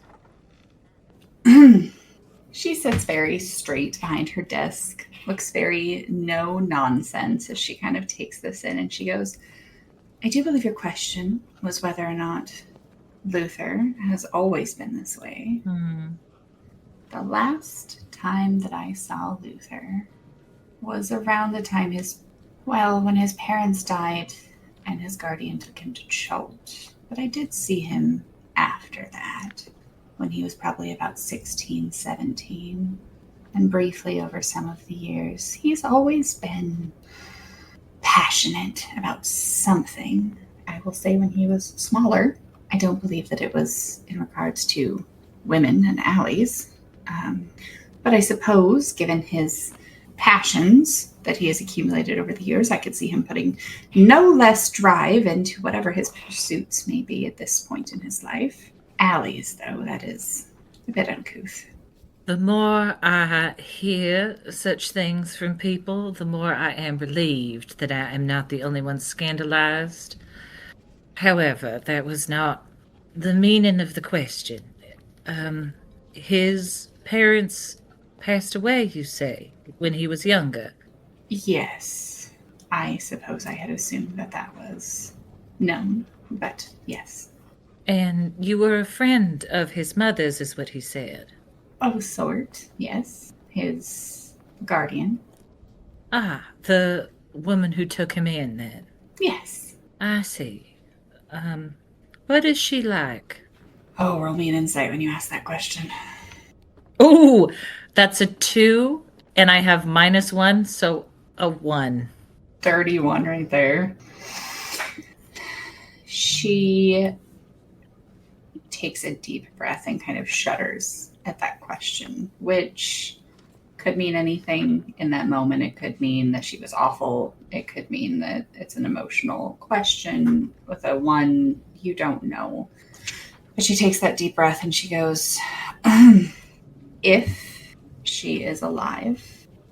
She sits very straight behind her desk, looks very no nonsense as she kind of takes this in, and she goes, I do believe your question was whether or not Luther has always been this way. The last time that I saw Luther was around the time when his parents died and his guardian took him to Cholt. But I did see him after that, when he was probably about 16, 17. And briefly over some of the years, he's always been passionate about something. I will say when he was smaller, I don't believe that it was in regards to women and alleys. But I suppose, given his passions that he has accumulated over the years, I could see him putting no less drive into whatever his pursuits may be at this point in his life. Alleys, though, that is a bit uncouth. The more I hear such things from people, the more I am relieved that I am not the only one scandalized. However, that was not the meaning of the question. His parents passed away, you say, when he was younger? Yes. I suppose I had assumed that was known, but yes. And you were a friend of his mother's, is what he said. Of a sort, yes. His guardian. Ah, the woman who took him in, then. Yes. I see. What is she like? Oh, roll me an insight when you ask that question. Ooh, that's a 2, and I have -1, so a 1. 31 right there. She takes a deep breath and kind of shudders at that question, which Could mean anything in that moment. It could mean that she was awful. It could mean that it's an emotional question with a one you don't know. But she takes that deep breath and she goes, if she is alive,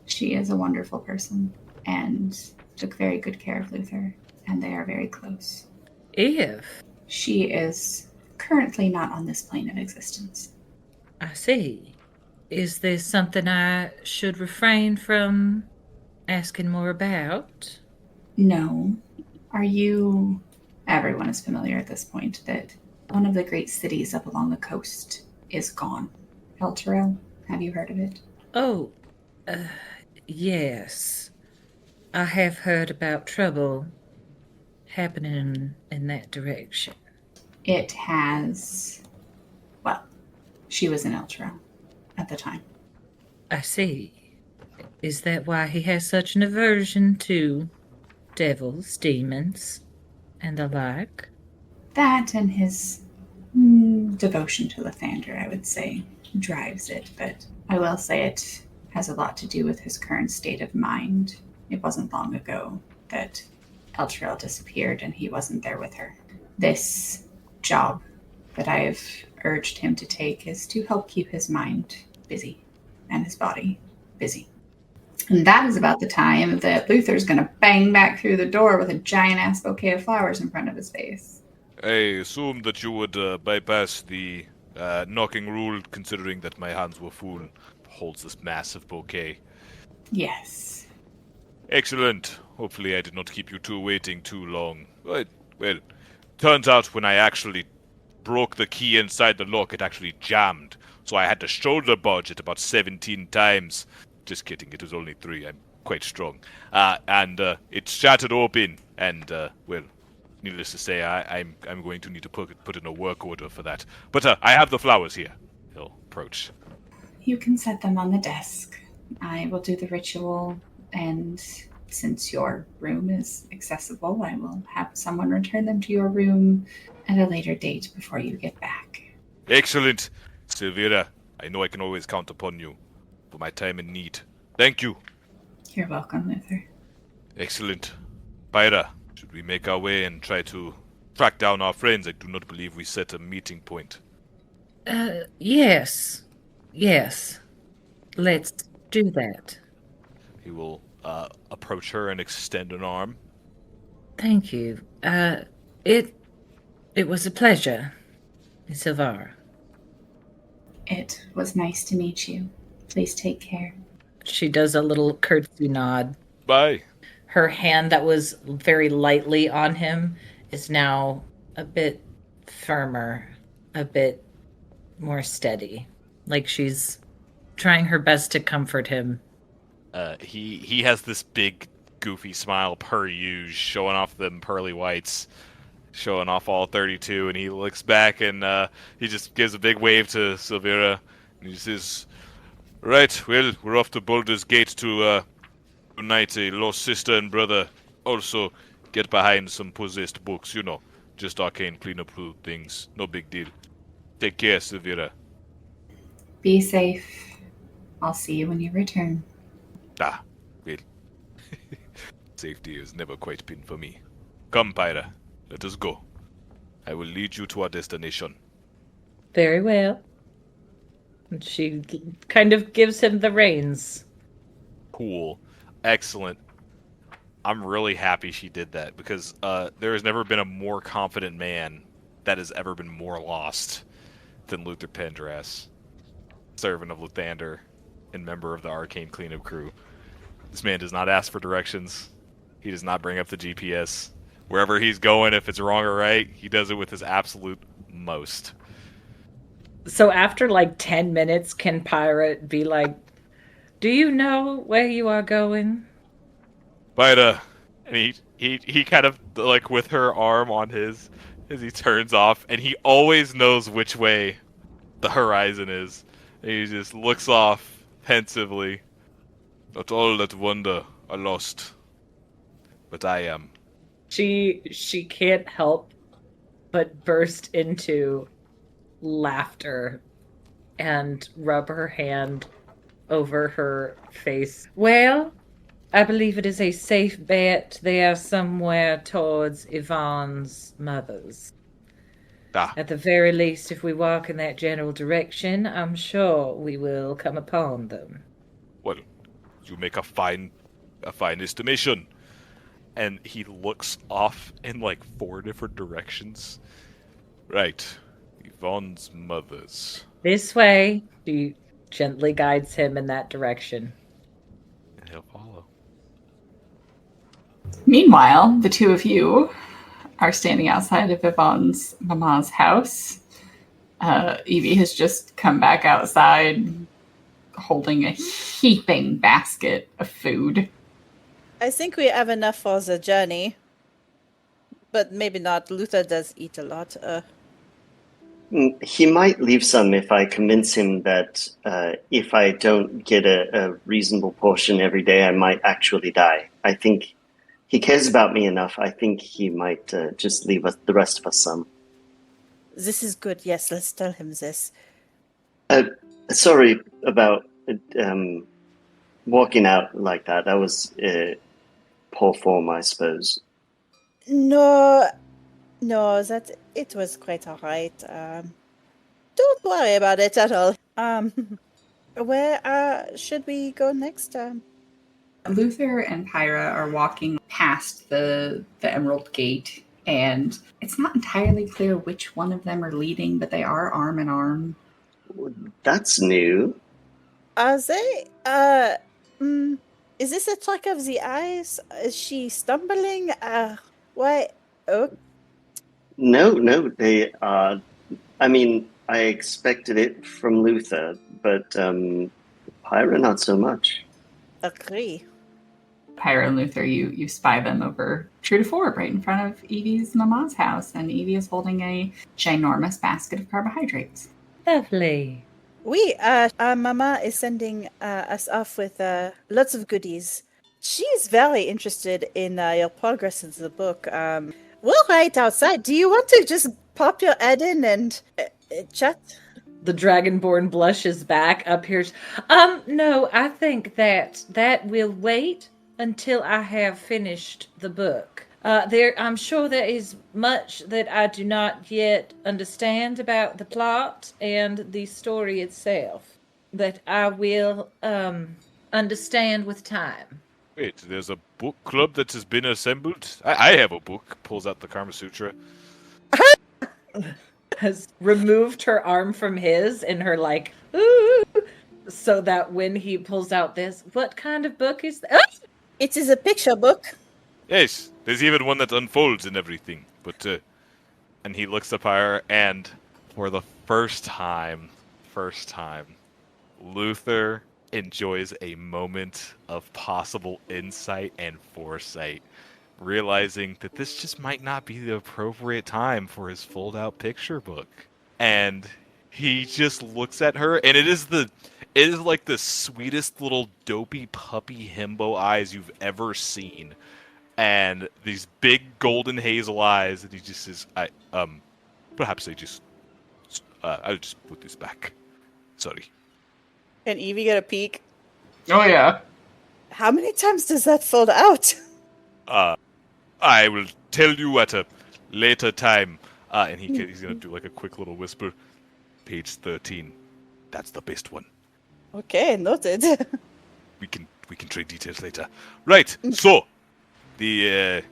she is a wonderful person and took very good care of Luther, and they are very close. If She is currently not on this plane of existence. I see. Is there something I should refrain from asking more about? No. Are you... Everyone is familiar at this point that one of the great cities up along the coast is gone. Elturel, have you heard of it? Oh, yes. I have heard about trouble happening in that direction. It has... Well, she was in Elturel at the time. I see. Is that why he has such an aversion to devils, demons, and the like? That and his devotion to Lathander, I would say, drives it. But I will say it has a lot to do with his current state of mind. It wasn't long ago that Elturel disappeared and he wasn't there with her. This job that I've urged him to take is to help keep his mind busy and his body busy. And that is about the time that Luther's going to bang back through the door with a giant-ass bouquet of flowers in front of his face. I assumed that you would bypass the knocking rule, considering that my hands were full. Holds this massive bouquet. Yes. Excellent. Hopefully I did not keep you two waiting too long. Well, turns out when I actually broke the key inside the lock, it actually jammed. So I had to shoulder barge it about 17 times. Just kidding, it was only 3. I'm quite strong. And it shattered open, and, needless to say, I'm going to need to put in a work order for that. But I have the flowers here. He'll approach. You can set them on the desk. I will do the ritual, and since your room is accessible, I will have someone return them to your room at a later date before you get back. Excellent. Silvira, I know I can always count upon you for my time in need. Thank you. You're welcome, Luther. Excellent. Pyra, should we make our way and try to track down our friends? I do not believe we set a meeting point. Yes. Yes. Let's do that. He will approach her and extend an arm. Thank you. It was a pleasure, Miss Silvara. It was nice to meet you. Please take care. She does a little curtsy nod. Bye. Her hand that was very lightly on him is now a bit firmer, a bit more steady. Like she's trying her best to comfort him. He has this big, goofy smile per usual, showing off them pearly whites, showing off all 32, and he looks back and he just gives a big wave to Silvira, and he says, "Right, well, we're off to Baldur's Gate to unite a lost sister and brother. Also, get behind some possessed books, just arcane cleanup things. No big deal. Take care, Silvira." Be safe. I'll see you when you return. Well, safety has never quite been for me. Come, Pyra, let us go. I will lead you to our destination. Very well. And she kind of gives him the reins. Cool. Excellent. I'm really happy she did that, because there has never been a more confident man that has ever been more lost than Luther Pendrass, servant of Lathander and member of the Arcane cleanup crew. This man does not ask for directions. He does not bring up the GPS. Wherever he's going, if it's wrong or right, he does it with his absolute most. So after like 10 minutes, can Pyra be like, "Do you know where you are going?" But and he kind of, like, with her arm on his, as he turns off, and he always knows which way the horizon is. And he just looks off pensively. Not all that wander are lost, but I am. She can't help but burst into laughter and rub her hand over her face. Well, I believe it is a safe bet they are somewhere towards Yvonne's mother's. Ah, At the very least, if we walk in that general direction, I'm sure we will come upon them. well, you make a fine estimation. And he looks off in like 4 different directions. Right. Yvonne's mother's. This way, she gently guides him in that direction. And he'll follow. Meanwhile, the two of you are standing outside of Yvonne's mama's house. Yvie has just come back outside holding a heaping basket of food. I think we have enough for the journey. But maybe not. Luther does eat a lot. He might leave some if I convince him that if I don't get a reasonable portion every day, I might actually die. I think he cares about me enough. I think he might just leave us, the rest of us some. This is good. Yes, let's tell him this. Sorry about walking out like that. That was poor form, I suppose. No, that it was quite all right. Don't worry about it at all. Where should we go next? Luther and Pyra are walking past the Emerald Gate, and it's not entirely clear which one of them are leading, but they are arm in arm. That's new. Are they? Is this a trick of the eyes? Is she stumbling? Why? Oh, No, they are. I mean, I expected it from Luther, but Pyra not so much. agree. Pyra and Luther, you spy them over True to Forb right in front of Evie's mama's house, and Yvie is holding a ginormous basket of carbohydrates. Lovely. Our mama is sending us off with lots of goodies. She's very interested in your progress in the book. We're right outside. Do you want to just pop your head in and chat? The Dragonborn blushes back, appears. No, I think that will wait until I have finished the book. I'm sure there is much that I do not yet understand about the plot and the story itself that I will understand with time. Wait, there's a book club that has been assembled? I have a book. Pulls out the Karma Sutra. Has removed her arm from his and her like, ooh, so that when he pulls out this, what kind of book is that? Ah! It is a picture book. Yes, there's even one that unfolds and everything. But, and he looks up higher, and for the first time, Luther enjoys a moment of possible insight and foresight, realizing that this just might not be the appropriate time for his fold-out picture book. And he just looks at her, and it is like the sweetest little dopey puppy himbo eyes you've ever seen. And these big golden hazel eyes, and he just says, perhaps I'll just put this back. Sorry. Can Yvie get a peek? Oh, yeah. How many times does that fold out? I will tell you at a later time. And he's gonna do like a quick little whisper. Page 13. That's the best one. Okay, noted. We can trade details later. Right. So, the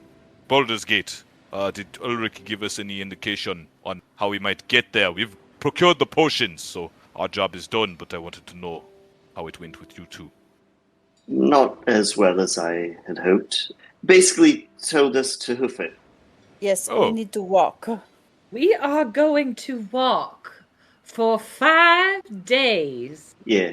Baldur's Gate. Did Ulrich give us any indication on how we might get there? We've procured the potions, so our job is done. But I wanted to know how it went with you two. Not as well as I had hoped. Basically told us to hoof it. Yes, Oh. we need to walk. We are going to walk for 5 days Yeah.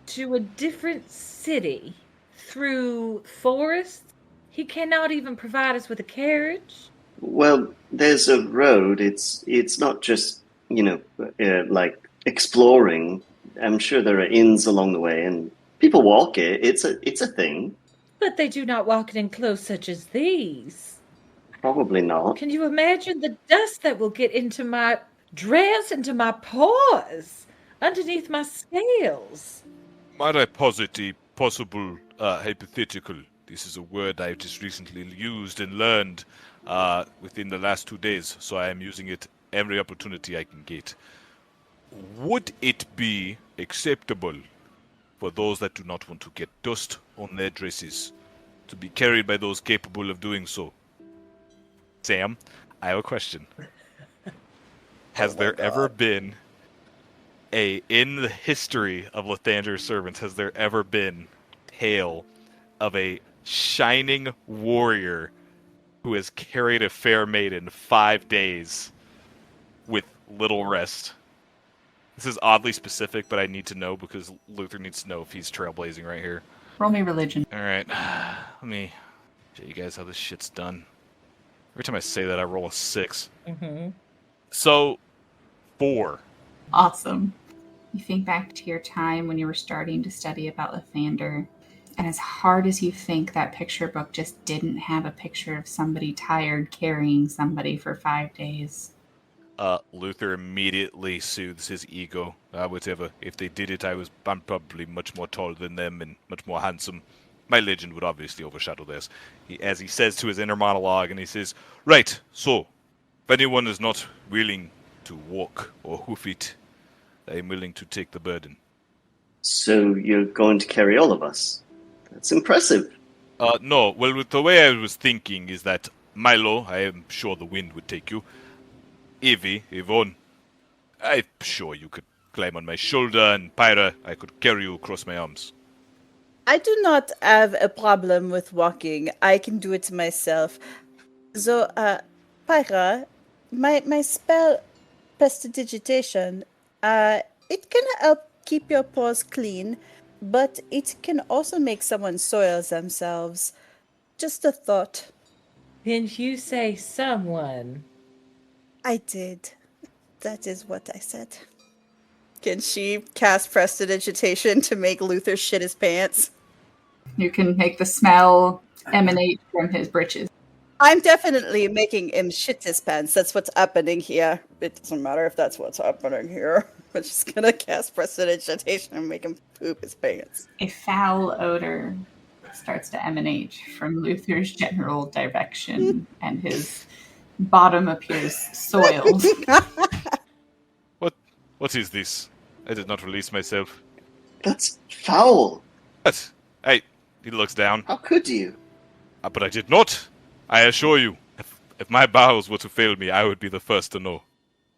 to a different city through forests. He cannot even provide us with a carriage. Well, there's a road. It's not just, like exploring. I'm sure there are inns along the way, and people walk it. It's a thing. But they do not walk it in clothes such as these. Probably not. Can you imagine the dust that will get into my dress, into my pores, underneath my scales? Might I posit a possible hypothetical? This is a word I've just recently used and learned within the last 2 days, so I am using it every opportunity I can get. Would it be acceptable for those that do not want to get dust on their dresses to be carried by those capable of doing so? Sam, I have a question. Has there ever been in the history of Lathander's servants, has there ever been tale of a shining warrior who has carried a fair maiden 5 days with little rest? This is oddly specific, but I need to know because Luther needs to know if he's trailblazing right here. Roll me religion. Alright, let me show you guys how this shit's done. Every time I say that, I roll a 6. Mm-hmm. So, 4. Awesome. You think back to your time when you were starting to study about Lathander, and as hard as you think that picture book just didn't have a picture of somebody tired carrying somebody for 5 days. Luther immediately soothes his ego. Whatever. If they did it, I'm probably much more tall than them and much more handsome. My legend would obviously overshadow this. As he says to his inner monologue, and he says, right, so, if anyone is not willing to walk or hoof it, I am willing to take the burden. So you're going to carry all of us? That's impressive. No, well, with the way I was thinking is that Milo, I am sure the wind would take you. Yvie, Yvonne, I'm sure you could climb on my shoulder, and Pyra, I could carry you across my arms. I do not have a problem with walking. I can do it myself. So, Pyra, my spell, Prestidigitation, it can help keep your paws clean, but it can also make someone soil themselves. Just a thought. Didn't you say someone? I did. That is what I said. Can she cast Prestidigitation to make Luther shit his pants? You can make the smell emanate from his breeches. I'm definitely making him shit his pants. That's what's happening here. It doesn't matter if that's what's happening here. I'm just gonna cast Prestidigitation and make him poop his pants. A foul odor starts to emanate from Luther's general direction, and his bottom appears soiled. What is this? I did not release myself. That's foul. What? He looks down. How could you? But I did not. I assure you. If my bowels were to fail me, I would be the first to know.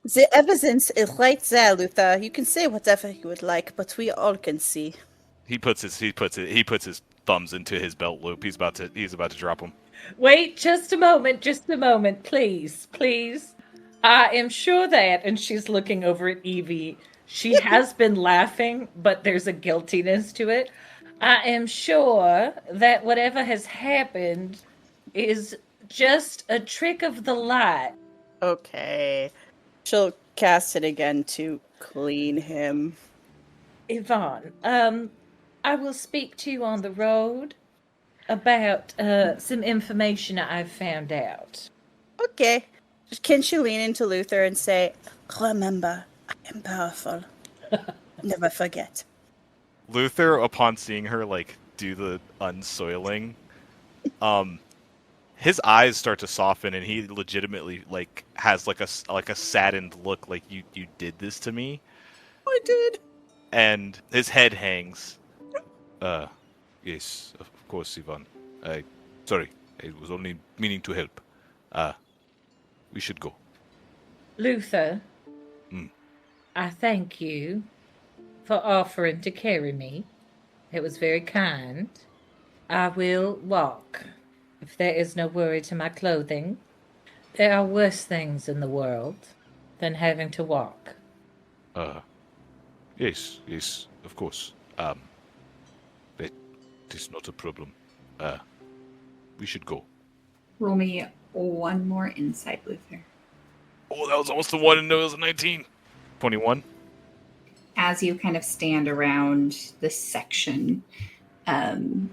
The evidence is right there, Luther. You can say whatever you would like, but we all can see. He puts his thumbs into his belt loop. He's about to drop them. Wait, just a moment, please. I am sure that, and she's looking over at Yvie, she has been laughing, but there's a guiltiness to it. I am sure that whatever has happened is just a trick of the light. Okay. She'll cast it again to clean him. Yvonne, I will speak to you on the road about some information I've found out. Okay. Can she lean into Luther and say, remember, I am powerful. Never forget. Luther, upon seeing her do the unsoiling, his eyes start to soften, and he legitimately has a saddened look, like you did this to me. I did. And his head hangs. Yes, of course, Yvonne. Sorry, I was only meaning to help. We should go. Luther, I thank you for offering to carry me. It was very kind. I will walk. If there is no worry to my clothing, there are worse things in the world than having to walk. Yes, of course. That is not a problem. We should go. Roll me one more insight, Luther. Oh, that was almost a 1, and it was a 19. 21. As you kind of stand around this section,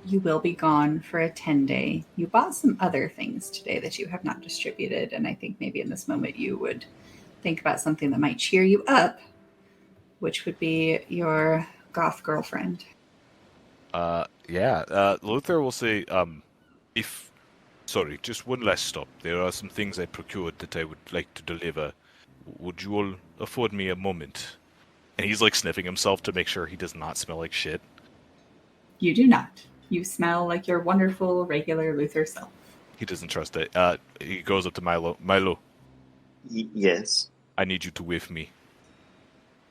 you will be gone for a 10-day. You bought some other things today that you have not distributed, and I think maybe in this moment you would think about something that might cheer you up, which would be your goth girlfriend. Luther will say, if... Sorry, just one last stop. There are some things I procured that I would like to deliver. Would you all afford me a moment? And he's like sniffing himself to make sure he does not smell like shit. You do not. You smell like your wonderful, regular Luther self. He doesn't trust it. He goes up to Milo. Milo, Yes. I need you to whiff me.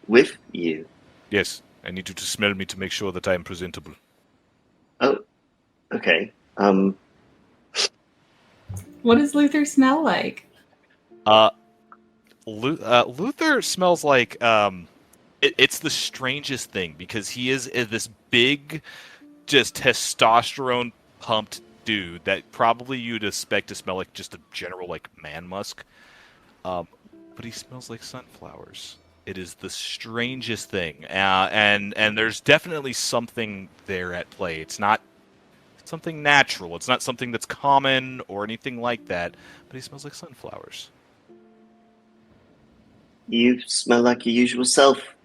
With you. Yes, I need you to smell me to make sure that I am presentable. Oh, okay. What does Luther smell like? Luther smells like it's the strangest thing because he is this big, just testosterone pumped dude that probably you'd expect to smell like just a general like man musk. But he smells like sunflowers. It is the strangest thing, and there's definitely something there at play. It's not something natural. It's not something that's common or anything like that. But he smells like sunflowers. You smell like your usual self.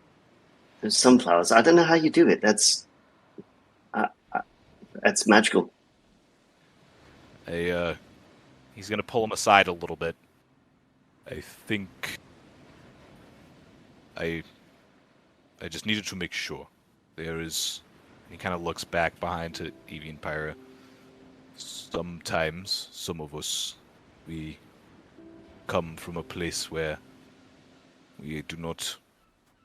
There's sunflowers. I don't know how you do it. That's magical. He's gonna pull him aside a little bit. I think I just needed to make sure. There is... He kind of looks back behind to Yvie and Pyra. Sometimes, some of us, we come from a place where we do not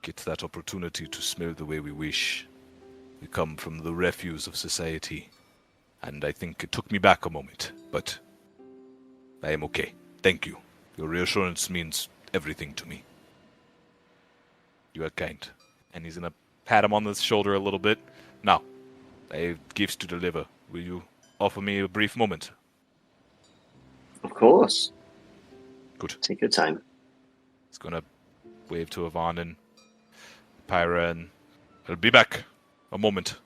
get that opportunity to smell the way we wish. We come from the refuse of society. And I think it took me back a moment, but I am okay. Thank you. Your reassurance means everything to me. You are kind. And he's gonna pat him on the shoulder a little bit. Now, I have gifts to deliver. Will you offer me a brief moment? Of course. Good. Take your time. He's gonna wave to Yvonne and Pyra, and I'll be back. A moment.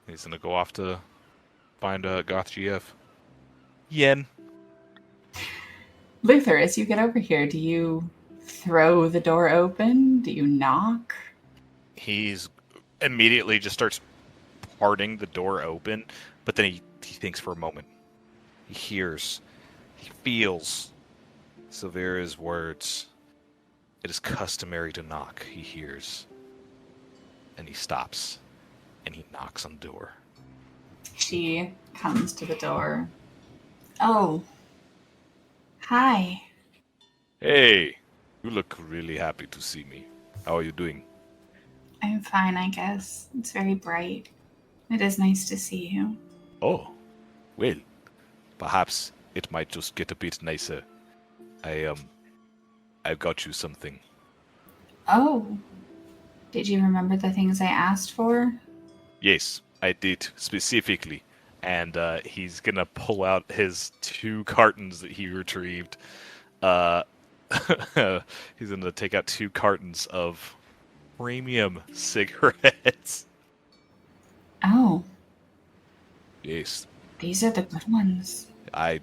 He's gonna go off to find Goth GF. Yen. Luther, as you get over here, do you throw the door open? Do you knock? He's immediately just starts parting the door open, but then he thinks for a moment. He hears, he feels Silvera's words. It is customary to knock, he hears. And he stops, and he knocks on the door. She comes to the door. Oh. Hi. Hey, you look really happy to see me. How are you doing? I'm fine, I guess. It's very bright. It is nice to see you. Oh, well, perhaps it might just get a bit nicer. I've got you something. Oh. Did you remember the things I asked for? Yes, I did, specifically. And he's gonna pull out his 2 cartons that he retrieved. He's gonna take out 2 cartons of premium cigarettes. Oh. Yes, These are the good ones. I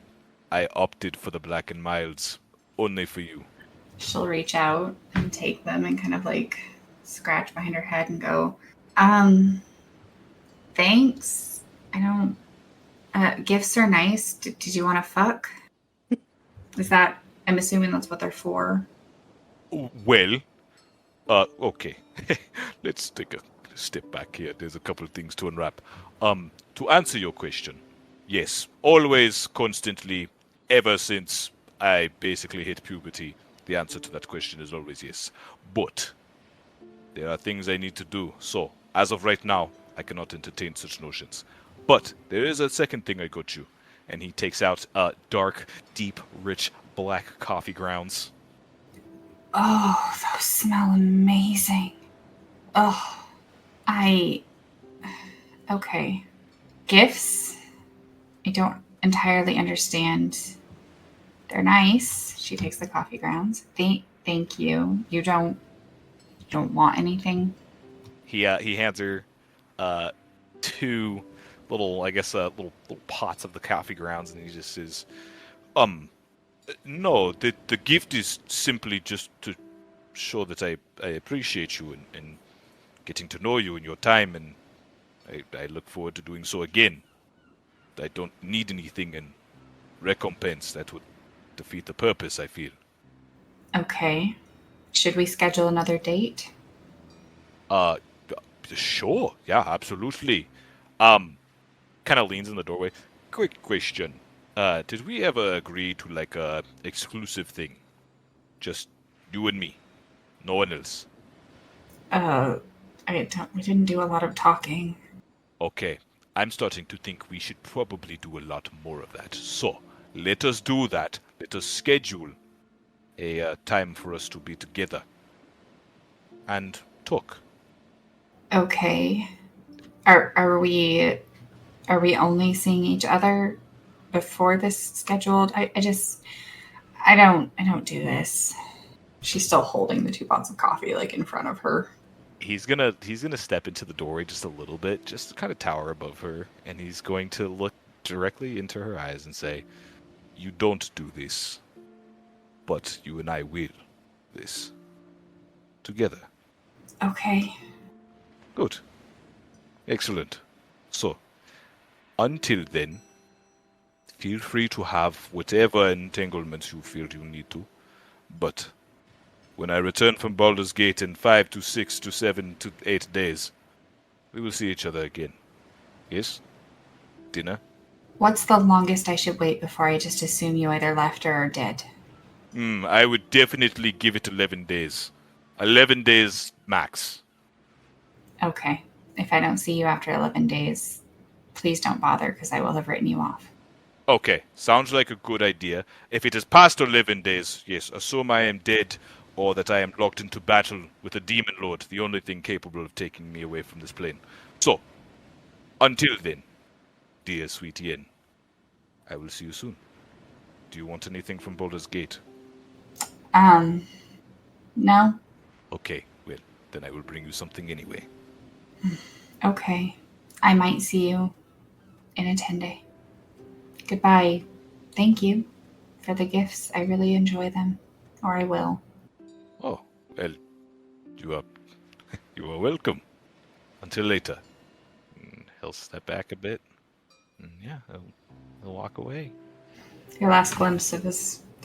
opted for the Black and Milds, only for you. She'll reach out and take them and kind of like scratch behind her head and go, thanks. I don't... gifts are nice. Did you want to fuck? Is that... I'm assuming that's what they're for. Well, okay. Let's take a step back here. There's a couple of things to unwrap. To answer your question, yes, always, constantly, ever since I basically hit puberty, the answer to that question is always yes. But there are things I need to do. So, as of right now, I cannot entertain such notions. But there is a second thing I got you. And he takes out dark, deep, rich, black coffee grounds. Oh, those smell amazing. Oh, okay. Gifts? I don't entirely understand. They're nice. She takes the coffee grounds. Thank you. You don't want anything? He hands her 2 little, I guess, little pots of the coffee grounds, and he just says, no, the gift is simply just to show that I appreciate you and getting to know you and your time, and I look forward to doing so again. I don't need anything in recompense. That would defeat the purpose, I feel. Okay. Should we schedule another date? Sure. Yeah, absolutely. Kind of leans in the doorway. Quick question. Did we ever agree to like a exclusive thing? Just you and me. No one else. We didn't do a lot of talking. Okay. I'm starting to think we should probably do a lot more of that. So, let us do that. Let us schedule a time for us to be together and talk. Okay. Are we only seeing each other before this scheduled? I don't do this. She's still holding the 2 pots of coffee like in front of her. He's gonna step into the doorway just a little bit, just to kind of tower above her, and he's going to look directly into her eyes and say, "You don't do this, but you and I will this together." Okay. Good. Excellent. So, until then, feel free to have whatever entanglements you feel you need to, but when I return from Baldur's Gate in 5 to 6 to 7 to 8 days, we will see each other again. Yes? Dinner? What's the longest I should wait before I just assume you either left or are dead? I would definitely give it 11 days. 11 days max. Okay. If I don't see you after 11 days, please don't bother because I will have written you off. Okay, sounds like a good idea. If it is past 11 days, yes, assume I am dead or that I am locked into battle with a demon lord, the only thing capable of taking me away from this plane. So, until then, dear sweet Yen, I will see you soon. Do you want anything from Baldur's Gate? No? Okay, well, then I will bring you something anyway. Okay. I might see you in a 10-day. Goodbye. Thank you for the gifts. I really enjoy them. Or I will. Oh, well, you are welcome. Until later. He'll step back a bit. Yeah, he'll walk away. Your last glimpse of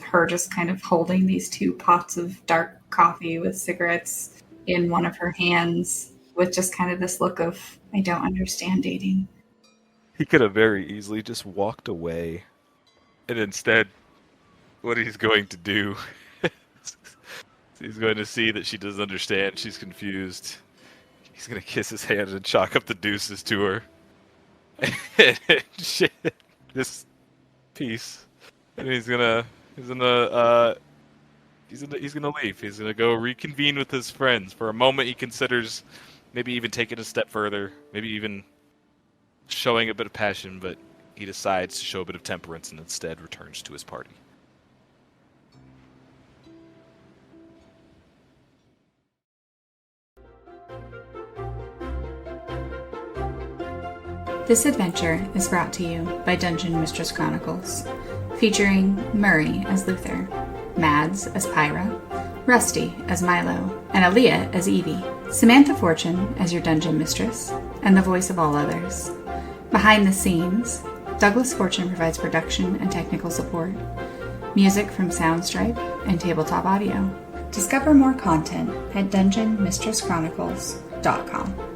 her just kind of holding these 2 pots of dark coffee with cigarettes in one of her hands with just kind of this look of, I don't understand dating. He could have very easily just walked away. And instead, what he's going to do, he's going to see that she doesn't understand, she's confused. He's going to kiss his hand and chalk up the deuces to her. Shit, this piece. And he's gonna leave. He's gonna go reconvene with his friends. For a moment, he considers maybe even taking it a step further, maybe even showing a bit of passion, but he decides to show a bit of temperance and instead returns to his party. This adventure is brought to you by Dungeon Mistress Chronicles, featuring Murray as Luther, Mads as Pyra, Rusty as Milo, and Aaliyah as Yvie, Samantha Fortune as your Dungeon Mistress, and the voice of all others. Behind the scenes, Douglas Fortune provides production and technical support. Music from Soundstripe and Tabletop Audio. Discover more content at dungeonmistresschronicles.com.